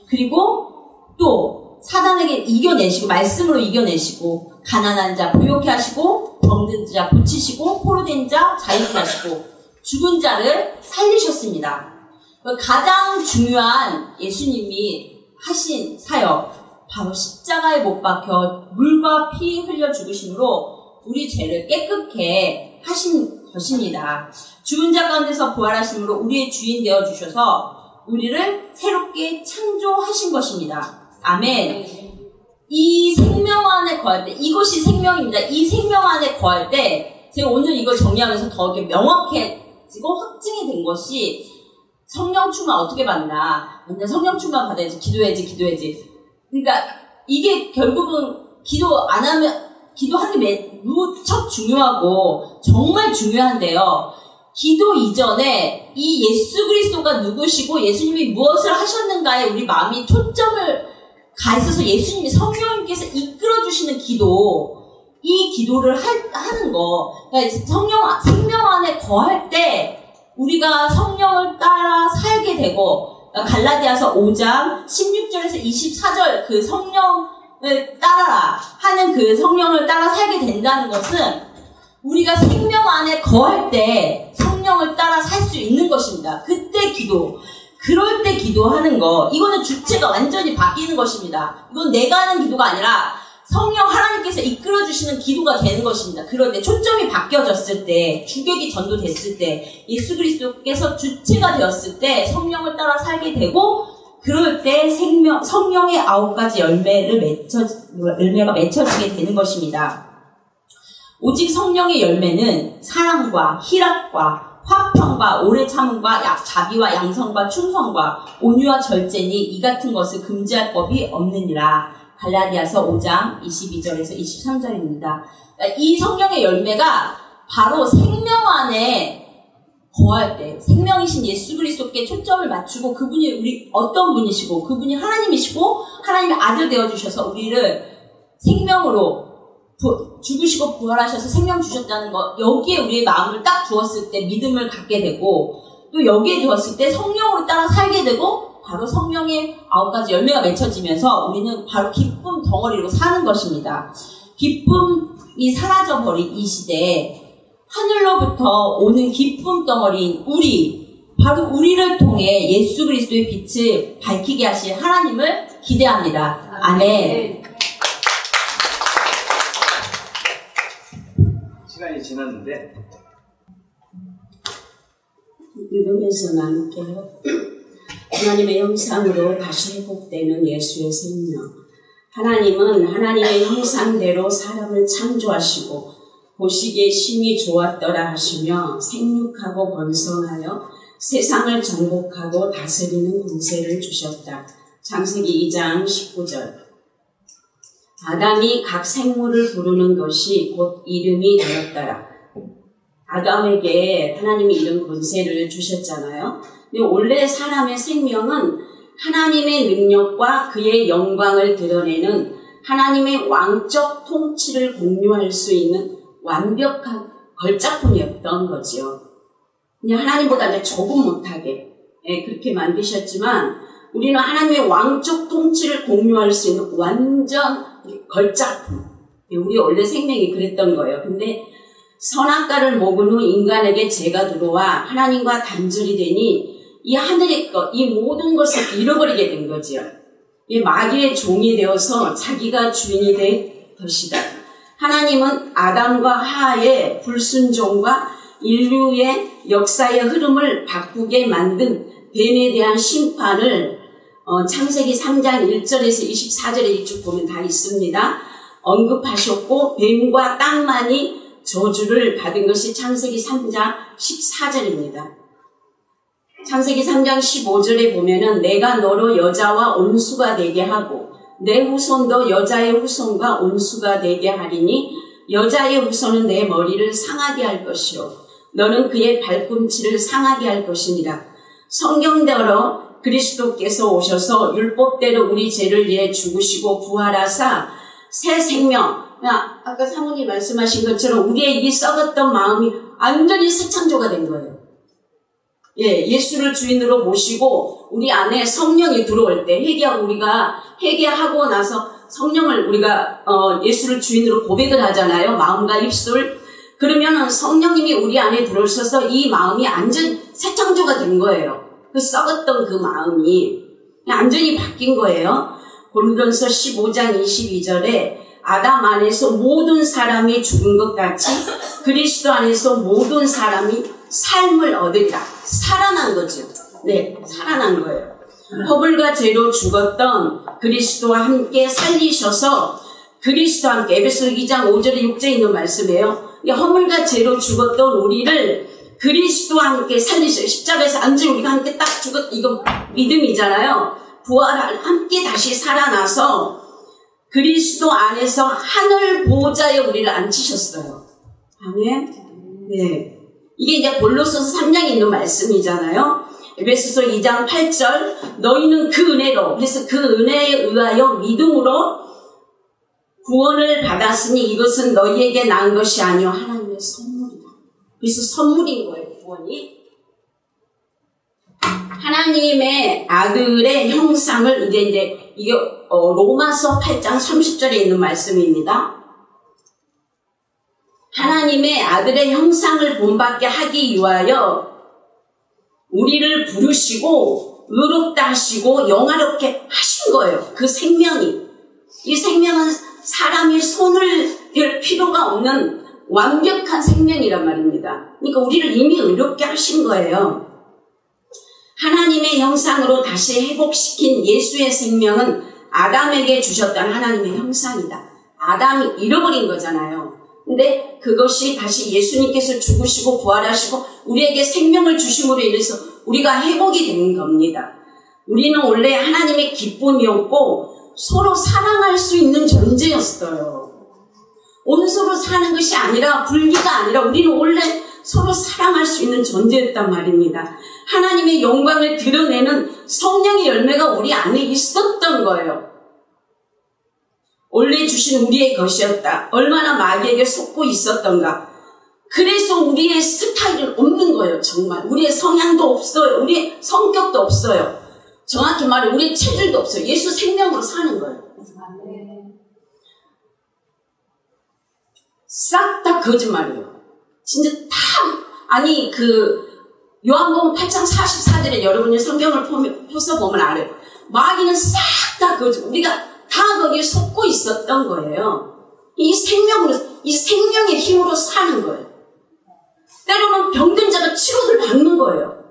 그리고 또 사단에게 이겨내시고, 말씀으로 이겨내시고, 가난한 자 부욕해 하시고, 병든 자 고치시고, 포로된 자 자유케 하시고, 죽은 자를 살리셨습니다. 가장 중요한 예수님이 하신 사역, 바로 십자가에 못 박혀 물과 피 흘려 죽으심으로 우리 죄를 깨끗게 하신 것입니다. 죽은 자 가운데서 부활하심으로 우리의 주인 되어주셔서 우리를 새롭게 창조하신 것입니다. 아멘. 이 생명 안에 거할 때, 이것이 생명입니다. 이 생명 안에 거할 때, 제가 오늘 이걸 정리하면서 더 이렇게 명확해지고 확증이 된 것이, 성령 충만 어떻게 받나? 맨날 성령 충만 받아야지, 기도해야지. 그러니까 이게 결국은 기도 안 하면, 기도하는 게 무척 중요하고 정말 중요한데요. 기도 이전에 이 예수 그리스도가 누구시고 예수님이 무엇을 하셨는가에 우리 마음이 초점을 가 있어서 예수님이 성령님께서 이끌어주시는 기도, 이 기도를 하는 거, 그러니까 생명 안에 거할 때 우리가 성령을 따라 살게 되고, 갈라디아서 5장 16절에서 24절 그 성령을 따라라 하는 그 성령을 따라 살게 된다는 것은 우리가 생명 안에 거할 때 성령을 따라 살 수 있는 것입니다. 그때 기도, 그럴 때 기도하는 거, 이거는 주체가 완전히 바뀌는 것입니다. 이건 내가 하는 기도가 아니라 성령 하나님께서 이끌어주시는 기도가 되는 것입니다. 그럴 때 초점이 바뀌어졌을 때, 주객이 전도됐을 때, 예수 그리스도께서 주체가 되었을 때 성령을 따라 살게 되고, 그럴 때 성령의 9가지 열매가 맺혀지게 되는 것입니다. 오직 성령의 열매는 사랑과 희락과 화평과 오래 참음과 자비와 양성과 충성과 온유와 절제니 이 같은 것을 금지할 법이 없느니라. 갈라디아서 5장 22절에서 23절입니다. 이 성령의 열매가 바로 생명 안에 거할 때, 생명이신 예수 그리스도께 초점을 맞추고, 그분이 우리 어떤 분이시고 그분이 하나님이시고 하나님의 아들 되어주셔서 우리를 생명으로 죽으시고 부활하셔서 생명 주셨다는 것, 여기에 우리의 마음을 딱 두었을 때 믿음을 갖게 되고, 또 여기에 두었을 때 성령으로 따라 살게 되고, 바로 성령의 9가지 열매가 맺혀지면서 우리는 바로 기쁨 덩어리로 사는 것입니다. 기쁨이 사라져버린 이 시대에 하늘로부터 오는 기쁨 덩어리인 바로 우리를 통해 예수 그리스도의 빛을 밝히게 하실 하나님을 기대합니다. 아멘. 시간이 지났는데 읽으면서 나눌게요. 하나님의 형상으로 다시 회복되는 예수의 생명. 하나님은 하나님의 형상대로 사람을 창조하시고 보시기에 심히 좋았더라 하시며 생육하고 번성하여 세상을 정복하고 다스리는 권세를 주셨다. 창세기 2장 19절. 아담이 각 생물을 부르는 것이 곧 이름이 되었더라. 아담에게 하나님이 이런 권세를 주셨잖아요. 근데 원래 사람의 생명은 하나님의 능력과 그의 영광을 드러내는 하나님의 왕적 통치를 공유할 수 있는 완벽한 걸작품이었던 거죠. 그냥 하나님보다 이제 조금 못하게 그렇게 만드셨지만 우리는 하나님의 왕적 통치를 공유할 수 있는 완전 걸작품. 우리 원래 생명이 그랬던 거예요. 근데 선악과를 먹은 후 인간에게 죄가 들어와 하나님과 단절이 되니 이 하늘의 것, 이 모든 것을 잃어버리게 된 거죠. 이 마귀의 종이 되어서 자기가 주인이 될 것이다. 하나님은 아담과 하와의 불순종과 인류의 역사의 흐름을 바꾸게 만든 뱀에 대한 심판을 창세기 3장 1절에서 24절에 쭉 보면 다 있습니다. 언급하셨고 뱀과 땅만이 저주를 받은 것이 창세기 3장 14절입니다. 창세기 3장 15절에 보면은 내가 너로 여자와 온수가 되게 하고 내 후손도 여자의 후손과 온수가 되게 하리니 여자의 후손은 내 머리를 상하게 할 것이요 너는 그의 발꿈치를 상하게 할 것이니라. 성경대로 그리스도께서 오셔서 율법대로 우리 죄를 위해 죽으시고 부활하사 새 생명, 아까 사모님 말씀하신 것처럼 우리의 이 썩었던 마음이 완전히 새 창조가 된 거예요. 예, 예수를 주인으로 모시고 우리 안에 성령이 들어올 때 우리가 회개하고 나서 성령을 우리가 예수를 주인으로 고백을 하잖아요. 마음과 입술. 그러면은 성령님이 우리 안에 들어오셔서 이 마음이 완전 새 창조가 된 거예요. 그 썩었던 그 마음이 완전히 바뀐 거예요. 고린도전서 15장 22절에 아담 안에서 모든 사람이 죽은 것 같이 그리스도 안에서 모든 사람이 삶을 얻으리라. 살아난 거죠. 네, 살아난 거예요. 허물과 죄로 죽었던 그리스도와 함께 살리셔서 그리스도와 함께 에베소 2장 5절에 6절에 있는 말씀이에요. 허물과 죄로 죽었던 우리를 그리스도와 함께 살리셔서 십자가에서 완전히 우리가 함께 딱 이거 믿음이잖아요. 부활을 함께 다시 살아나서 그리스도 안에서 하늘 보좌에 우리를 앉히셨어요. 아멘. 네. 이게 이제 골로새서 3장에 있는 말씀이잖아요. 에베소서 2장 8절 너희는 그 은혜로 그래서 그 은혜에 의하여 믿음으로 구원을 받았으니 이것은 너희에게 난 것이 아니요 하나님의 선물이다. 그래서 선물인 거예요. 구원이. 하나님의 아들의 형상을 이게 로마서 8장 30절에 있는 말씀입니다. 하나님의 아들의 형상을 본받게 하기 위하여 우리를 부르시고 의롭다 하시고 영화롭게 하신 거예요. 그 생명이. 이 생명은 사람이 손을 댈 필요가 없는 완벽한 생명이란 말입니다. 그러니까 우리를 이미 의롭게 하신 거예요. 하나님의 형상으로 다시 회복시킨 예수의 생명은 아담에게 주셨던 하나님의 형상이다. 아담이 잃어버린 거잖아요. 근데 그것이 다시 예수님께서 죽으시고 부활하시고 우리에게 생명을 주심으로 인해서 우리가 회복이 된 겁니다. 우리는 원래 하나님의 기쁨이었고 서로 사랑할 수 있는 존재였어요. 온서로 사는 것이 아니라 불의가 아니라 우리는 원래 서로 사랑할 수 있는 존재였단 말입니다. 하나님의 영광을 드러내는 성령의 열매가 우리 안에 있었던 거예요. 원래 주신 우리의 것이었다. 얼마나 마귀에게 속고 있었던가. 그래서 우리의 스타일은 없는 거예요. 정말 우리의 성향도 없어요. 우리의 성격도 없어요. 정확히 말해 우리의 체질도 없어요. 예수 생명으로 사는 거예요. 싹 다 거짓말이에요. 진짜 다 아니 요한복음 8장 44절에 여러분이 성경을 펴서 보면 알아요. 마귀는 싹 다 거짓말. 우리가 다 거기에 속고 있었던 거예요. 이 생명의 힘으로 사는 거예요. 때로는 병든 자가 치료를 받는 거예요.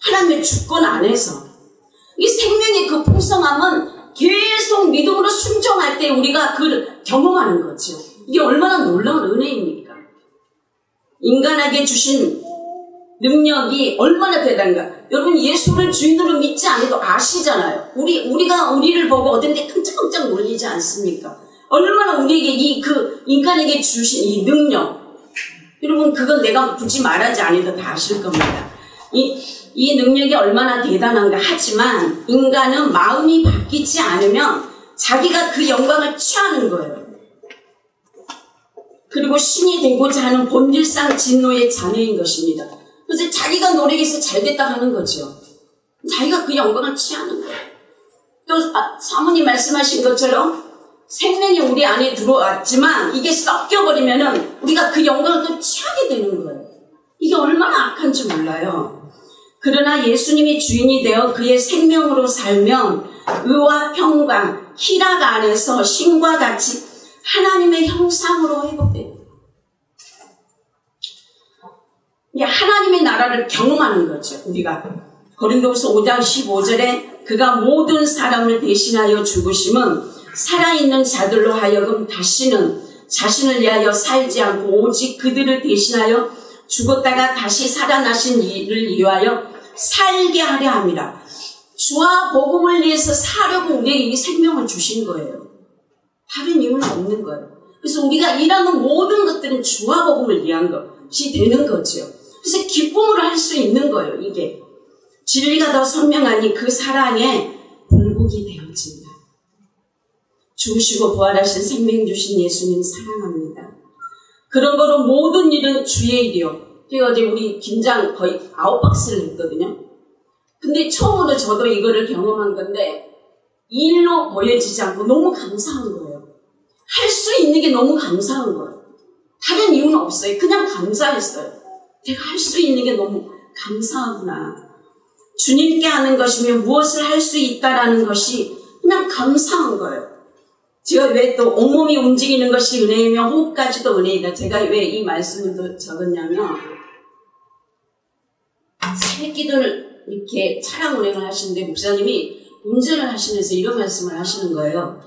하나님의 주권 안에서. 이 생명의 그 풍성함은 계속 믿음으로 순종할 때 우리가 그걸 경험하는 거죠. 이게 얼마나 놀라운 은혜입니까? 인간에게 주신 능력이 얼마나 대단한가. 여러분 예수를 주인으로 믿지 않아도 아시잖아요. 우리가 우리를 보고 어떤 데 깜짝깜짝 놀리지 않습니까? 얼마나 우리에게 인간에게 주신 이 능력. 여러분 그건 내가 굳이 말하지 않아도 다 아실 겁니다. 이 능력이 얼마나 대단한가. 하지만 인간은 마음이 바뀌지 않으면 자기가 그 영광을 취하는 거예요. 그리고 신이 되고자 하는 본질상 진노의 자녀인 것입니다. 그래서 자기가 노력해서 잘됐다 하는 거죠. 자기가 그 영광을 취하는 거예요. 또 사모님 말씀하신 것처럼 생명이 우리 안에 들어왔지만 이게 섞여버리면은 우리가 그 영광을 또 취하게 되는 거예요. 이게 얼마나 악한지 몰라요. 그러나 예수님이 주인이 되어 그의 생명으로 살면 의와 평강, 희락 안에서 신과 같이 하나님의 형상으로 회복돼요. 하나님의 나라를 경험하는 거죠. 우리가 고린도후서 5장 15절에 그가 모든 사람을 대신하여 죽으심은 살아있는 자들로 하여금 다시는 자신을 위하여 살지 않고 오직 그들을 대신하여 죽었다가 다시 살아나신 이를 위하여 살게 하려 함이라. 주와 복음을 위해서 사려고 우리에게 이 생명을 주신 거예요. 다른 이유는 없는 거예요. 그래서 우리가 일하는 모든 것들은 주와 복음을 위한 것이 되는 거죠. 그래서 기쁨으로 할 수 있는 거예요. 이게 진리가 더 선명하니 그 사랑에 굴복이 되어진다. 죽으시고 부활하신 생명 주신 예수님 사랑합니다. 그런 거로 모든 일은 주의 일이요. 제가 어제 우리 김장 거의 9박스를 했거든요. 근데 처음으로 저도 이거를 경험한 건데 일로 보여지지 않고 너무 감사한 거예요. 할 수 있는 게 너무 감사한 거예요. 다른 이유는 없어요. 그냥 감사했어요. 내가 할 수 있는 게 너무 감사하구나. 주님께 하는 것이면 무엇을 할 수 있다라는 것이 그냥 감사한 거예요. 제가 왜 또 온몸이 움직이는 것이 은혜이며 호흡까지도 은혜이다. 제가 왜 이 말씀을 또 적었냐면 새기도를 이렇게 차량 운행을 하시는데 목사님이 운전을 하시면서 이런 말씀을 하시는 거예요.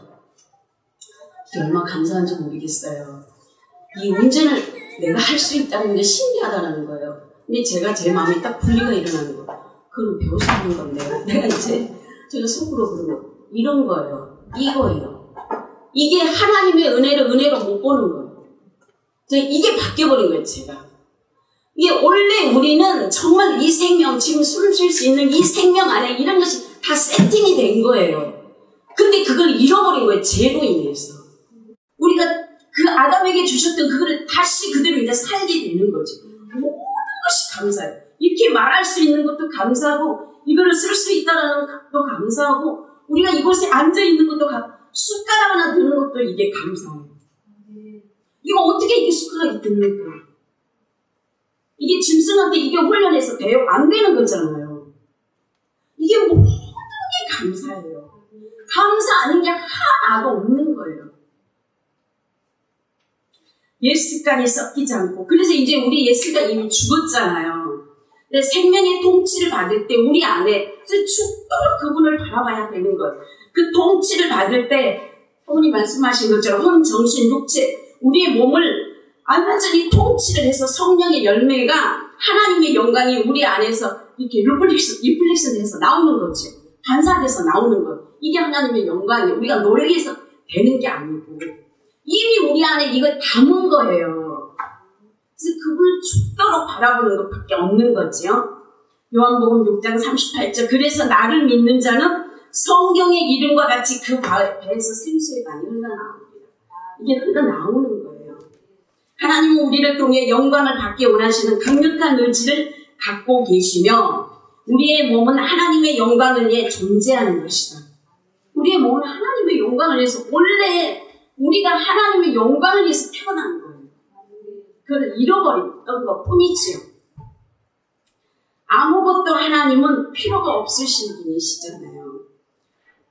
이게 얼마나 감사한지 모르겠어요. 이 운전을 내가 할 수 있다는 게 신기하다는 거예요. 근데 제가 제 마음에 딱 분리가 일어나는 거예요. 그건 배워서 하는 건데 내가 이제 제가 속으로 그러고 이런 거예요. 이거예요. 이게 하나님의 은혜로 못 보는 거예요. 이게 바뀌어버린 거예요. 제가. 이게 원래 우리는 정말 이 생명, 지금 숨 쉴 수 있는 이 생명 안에 이런 것이 다 세팅이 된 거예요. 근데 그걸 잃어버린 거예요. 죄로 인해서. 우리가 그 아담에게 주셨던 그거를 다시 그대로 이제 살게 되는 거죠. 모든 것이 감사해요. 이렇게 말할 수 있는 것도 감사하고 이거를 쓸 수 있다는 것도 감사하고 우리가 이곳에 앉아있는 것도 숟가락 하나 드는 것도 이게 감사해요. 이거 어떻게 이게 숟가락이 듭니까? 이게 짐승한테 이게 훈련해서 돼요? 안 되는 거잖아요. 이게 모든 게 감사해요. 감사하는 게 하나도 없는 거예요. 예수간이 섞이지 않고. 그래서 이제 우리 예수가 이미 죽었잖아요. 근데 생명의 통치를 받을 때 우리 안에 죽도록 그분을 바라봐야 되는 거예요. 그 통치를 받을 때 어머니 말씀하신 것처럼 혼, 정신, 육체 우리의 몸을 완전히 통치를 해서 성령의 열매가 하나님의 영광이 우리 안에서 이렇게 리플렉션 돼서 나오는 거지. 반사돼서 나오는 거예요. 이게 하나님의 영광이에요. 우리가 노력해서 되는 게 아니고 이미 우리 안에 이걸 담은 거예요. 그래서 그분을 죽도록 바라보는 것밖에 없는 거지요. 요한복음 6장 38절 그래서 나를 믿는 자는 성경의 이름과 같이 그 배에서 생수의 강이 흘러나옵니다. 이게 흘러나오는 거예요. 하나님은 우리를 통해 영광을 받기 원하시는 강력한 의지를 갖고 계시며 우리의 몸은 하나님의 영광을 위해 존재하는 것이다. 우리의 몸은 하나님의 영광을 위해서 원래 우리가 하나님의 영광을 위해서 태어난 거예요. 그걸 잃어버렸던 것 뿐이지요. 아무것도 하나님은 필요가 없으신 분이시잖아요.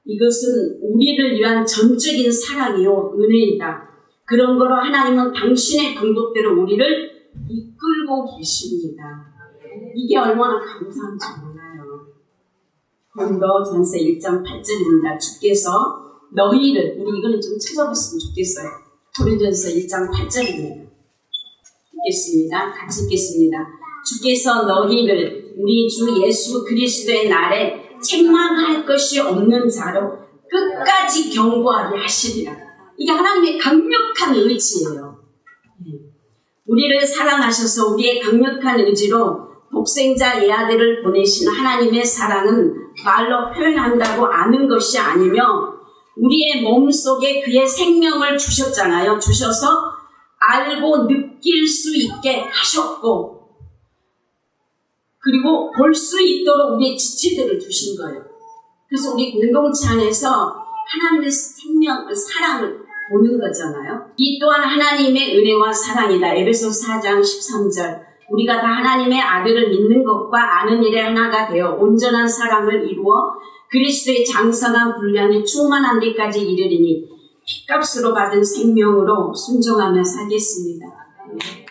이것은 우리를 위한 전적인 사랑이요 은혜이다. 그런 거로 하나님은 당신의 방법대로 우리를 이끌고 계십니다. 이게 얼마나 감사한지 몰라요. 고린도전서 1장 8절입니다. 주께서 너희를 우리 이거는 좀 찾아봤으면 좋겠어요. 고린도전서 1장 8절입니다. 읽겠습니다. 같이 읽겠습니다. 주께서 너희를 우리 주 예수 그리스도의 날에 책망할 것이 없는 자로 끝까지 경고하게 하시리라. 이게 하나님의 강력한 의지예요. 우리를 사랑하셔서 우리의 강력한 의지로 독생자 예아들을 보내신 하나님의 사랑은 말로 표현한다고 아는 것이 아니며 우리의 몸속에 그의 생명을 주셨잖아요. 주셔서 알고 느낄 수 있게 하셨고 그리고 볼 수 있도록 우리의 지체들을 주신 거예요. 그래서 우리 공동체 안에서 하나님의 생명을 사랑을 보는 거잖아요. 이 또한 하나님의 은혜와 사랑이다. 에베소서 4장 13절 우리가 다 하나님의 아들을 믿는 것과 아는 일에 하나가 되어 온전한 사랑을 이루어 그리스도의 장성한 분량이 충만한 데까지 이르리니 핏값으로 받은 생명으로 순종하며 살겠습니다.